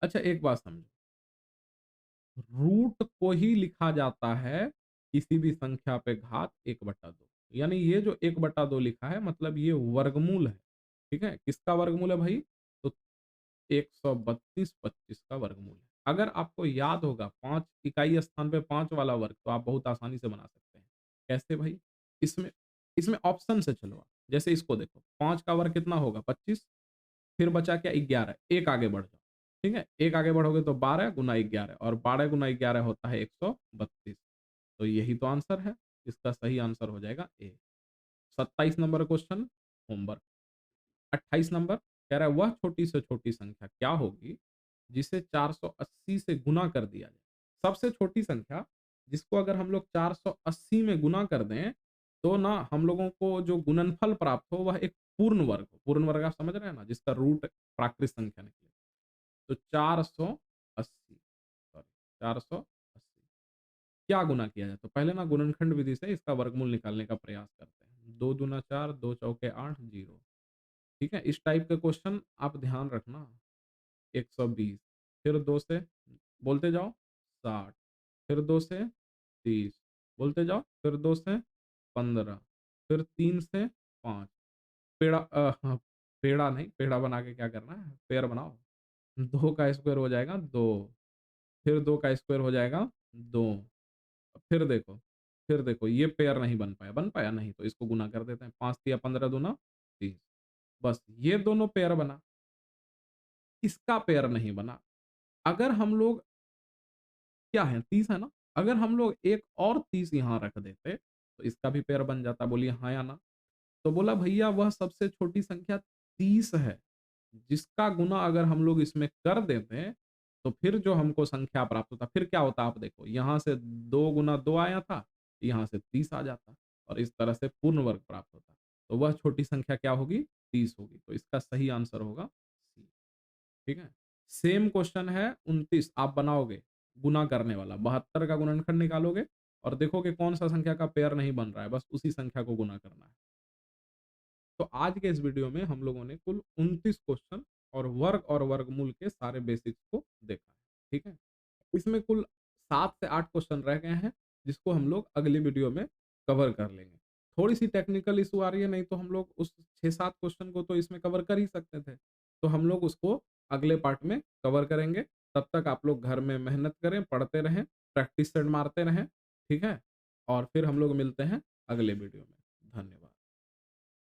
अच्छा, एक बात समझो, रूट को ही लिखा जाता है किसी भी संख्या पे घात 1/2। यानी ये जो 1/2 लिखा है, मतलब ये वर्गमूल है। ठीक है? किसका वर्गमूल है भाई? तो 132 25 का वर्गमूल है। अगर आपको याद होगा 5 इकाई स्थान पे 5 वाला वर्ग, तो आप बहुत आसानी से बना सकते हैं। कैसे भाई? इसमें इसमें ऑप्शन से चलो आप। जैसे इसको देखो, 5 का वर्ग कितना होगा? 25, फिर बचा क्या? 11, 1 आगे बढ़ जाओ। ठीक है? 1 आगे बढ़ोगे तो 12 गुना 11, और 12 गुना 11 होता है 132। तो यही तो आंसर है। इसका सही आंसर हो जाएगा ए। 27 नंबर क्वेश्चन, होमवर्क। 28 नंबर कह रहा है, वह छोटी से छोटी संख्या क्या होगी जिसे 480 से गुना कर दिया जाए? सबसे छोटी संख्या जिसको अगर हम लोग 480 में गुना कर दें, तो ना हम लोगों को जो गुणनफल प्राप्त हो वह एक पूर्ण वर्ग हो। पूर्ण वर्ग आप समझ रहे हैं ना, जिसका रूट प्राकृत संख्या निकले। तो 480, सॉरी, 480 क्या गुना किया जाए? तो पहले ना गुणनखंड विधि से इसका वर्गमूल निकालने का प्रयास करते हैं। 2 दूना 4, 2 चौके 8, 0। ठीक है? इस टाइप के क्वेश्चन आप ध्यान रखना। 120, फिर 2 से बोलते जाओ 60, फिर 2 से 30, बोलते जाओ, फिर 2 से 15, फिर 3 से 5। पेड़ा हाँ, पेड़ा नहीं, पेड़ा बना के क्या करना है? पेड़ बनाओ। 2 का स्क्वायर हो जाएगा 2, फिर 2 का स्क्वायर हो जाएगा 2। फिर देखो ये पेयर नहीं बन पाया, बन पाया? नहीं, तो इसको गुना कर देते हैं। 5 तिया 15 दूना 30। बस ये दोनों पेयर बना, इसका पेयर नहीं बना। अगर हम लोग क्या है, 30 है ना? अगर हम लोग एक और 30 यहाँ रख देते, तो इसका भी पेयर बन जाता। बोलिए हाँ या ना? तो बोला भैया वह सबसे छोटी संख्या 30 है, जिसका गुना अगर हम लोग इसमें कर देते, तो फिर जो हमको संख्या प्राप्त होता, फिर क्या होता आप देखो, यहाँ से 2 गुना 2 आया था, यहाँ से 30 आ जाता, और इस तरह से पूर्ण वर्ग प्राप्त होता। तो वह छोटी संख्या क्या होगी? 30 होगी। तो इसका सही आंसर होगा सी। ठीक है? सेम क्वेश्चन है 29, आप बनाओगे गुना करने वाला। 72 का गुणनखंड निकालोगे और देखोगे कौन सा संख्या का पेयर नहीं बन रहा है, बस उसी संख्या को गुना करना है। तो आज के इस वीडियो में हम लोगों ने कुल 29 क्वेश्चन और वर्गमूल के सारे बेसिक्स को देखा है। ठीक है? इसमें कुल 7 से 8 क्वेश्चन रह गए हैं, जिसको हम लोग अगली वीडियो में कवर कर लेंगे। थोड़ी-सी टेक्निकल इश्यू आ रही है, नहीं तो हम लोग उस 6-7 क्वेश्चन को तो इसमें कवर कर ही सकते थे। तो हम लोग उसको अगले पार्ट में कवर करेंगे। तब तक आप लोग घर में मेहनत करें, पढ़ते रहें, प्रैक्टिस सेट मारते रहें। ठीक है? और फिर हम लोग मिलते हैं अगले वीडियो में। धन्यवाद।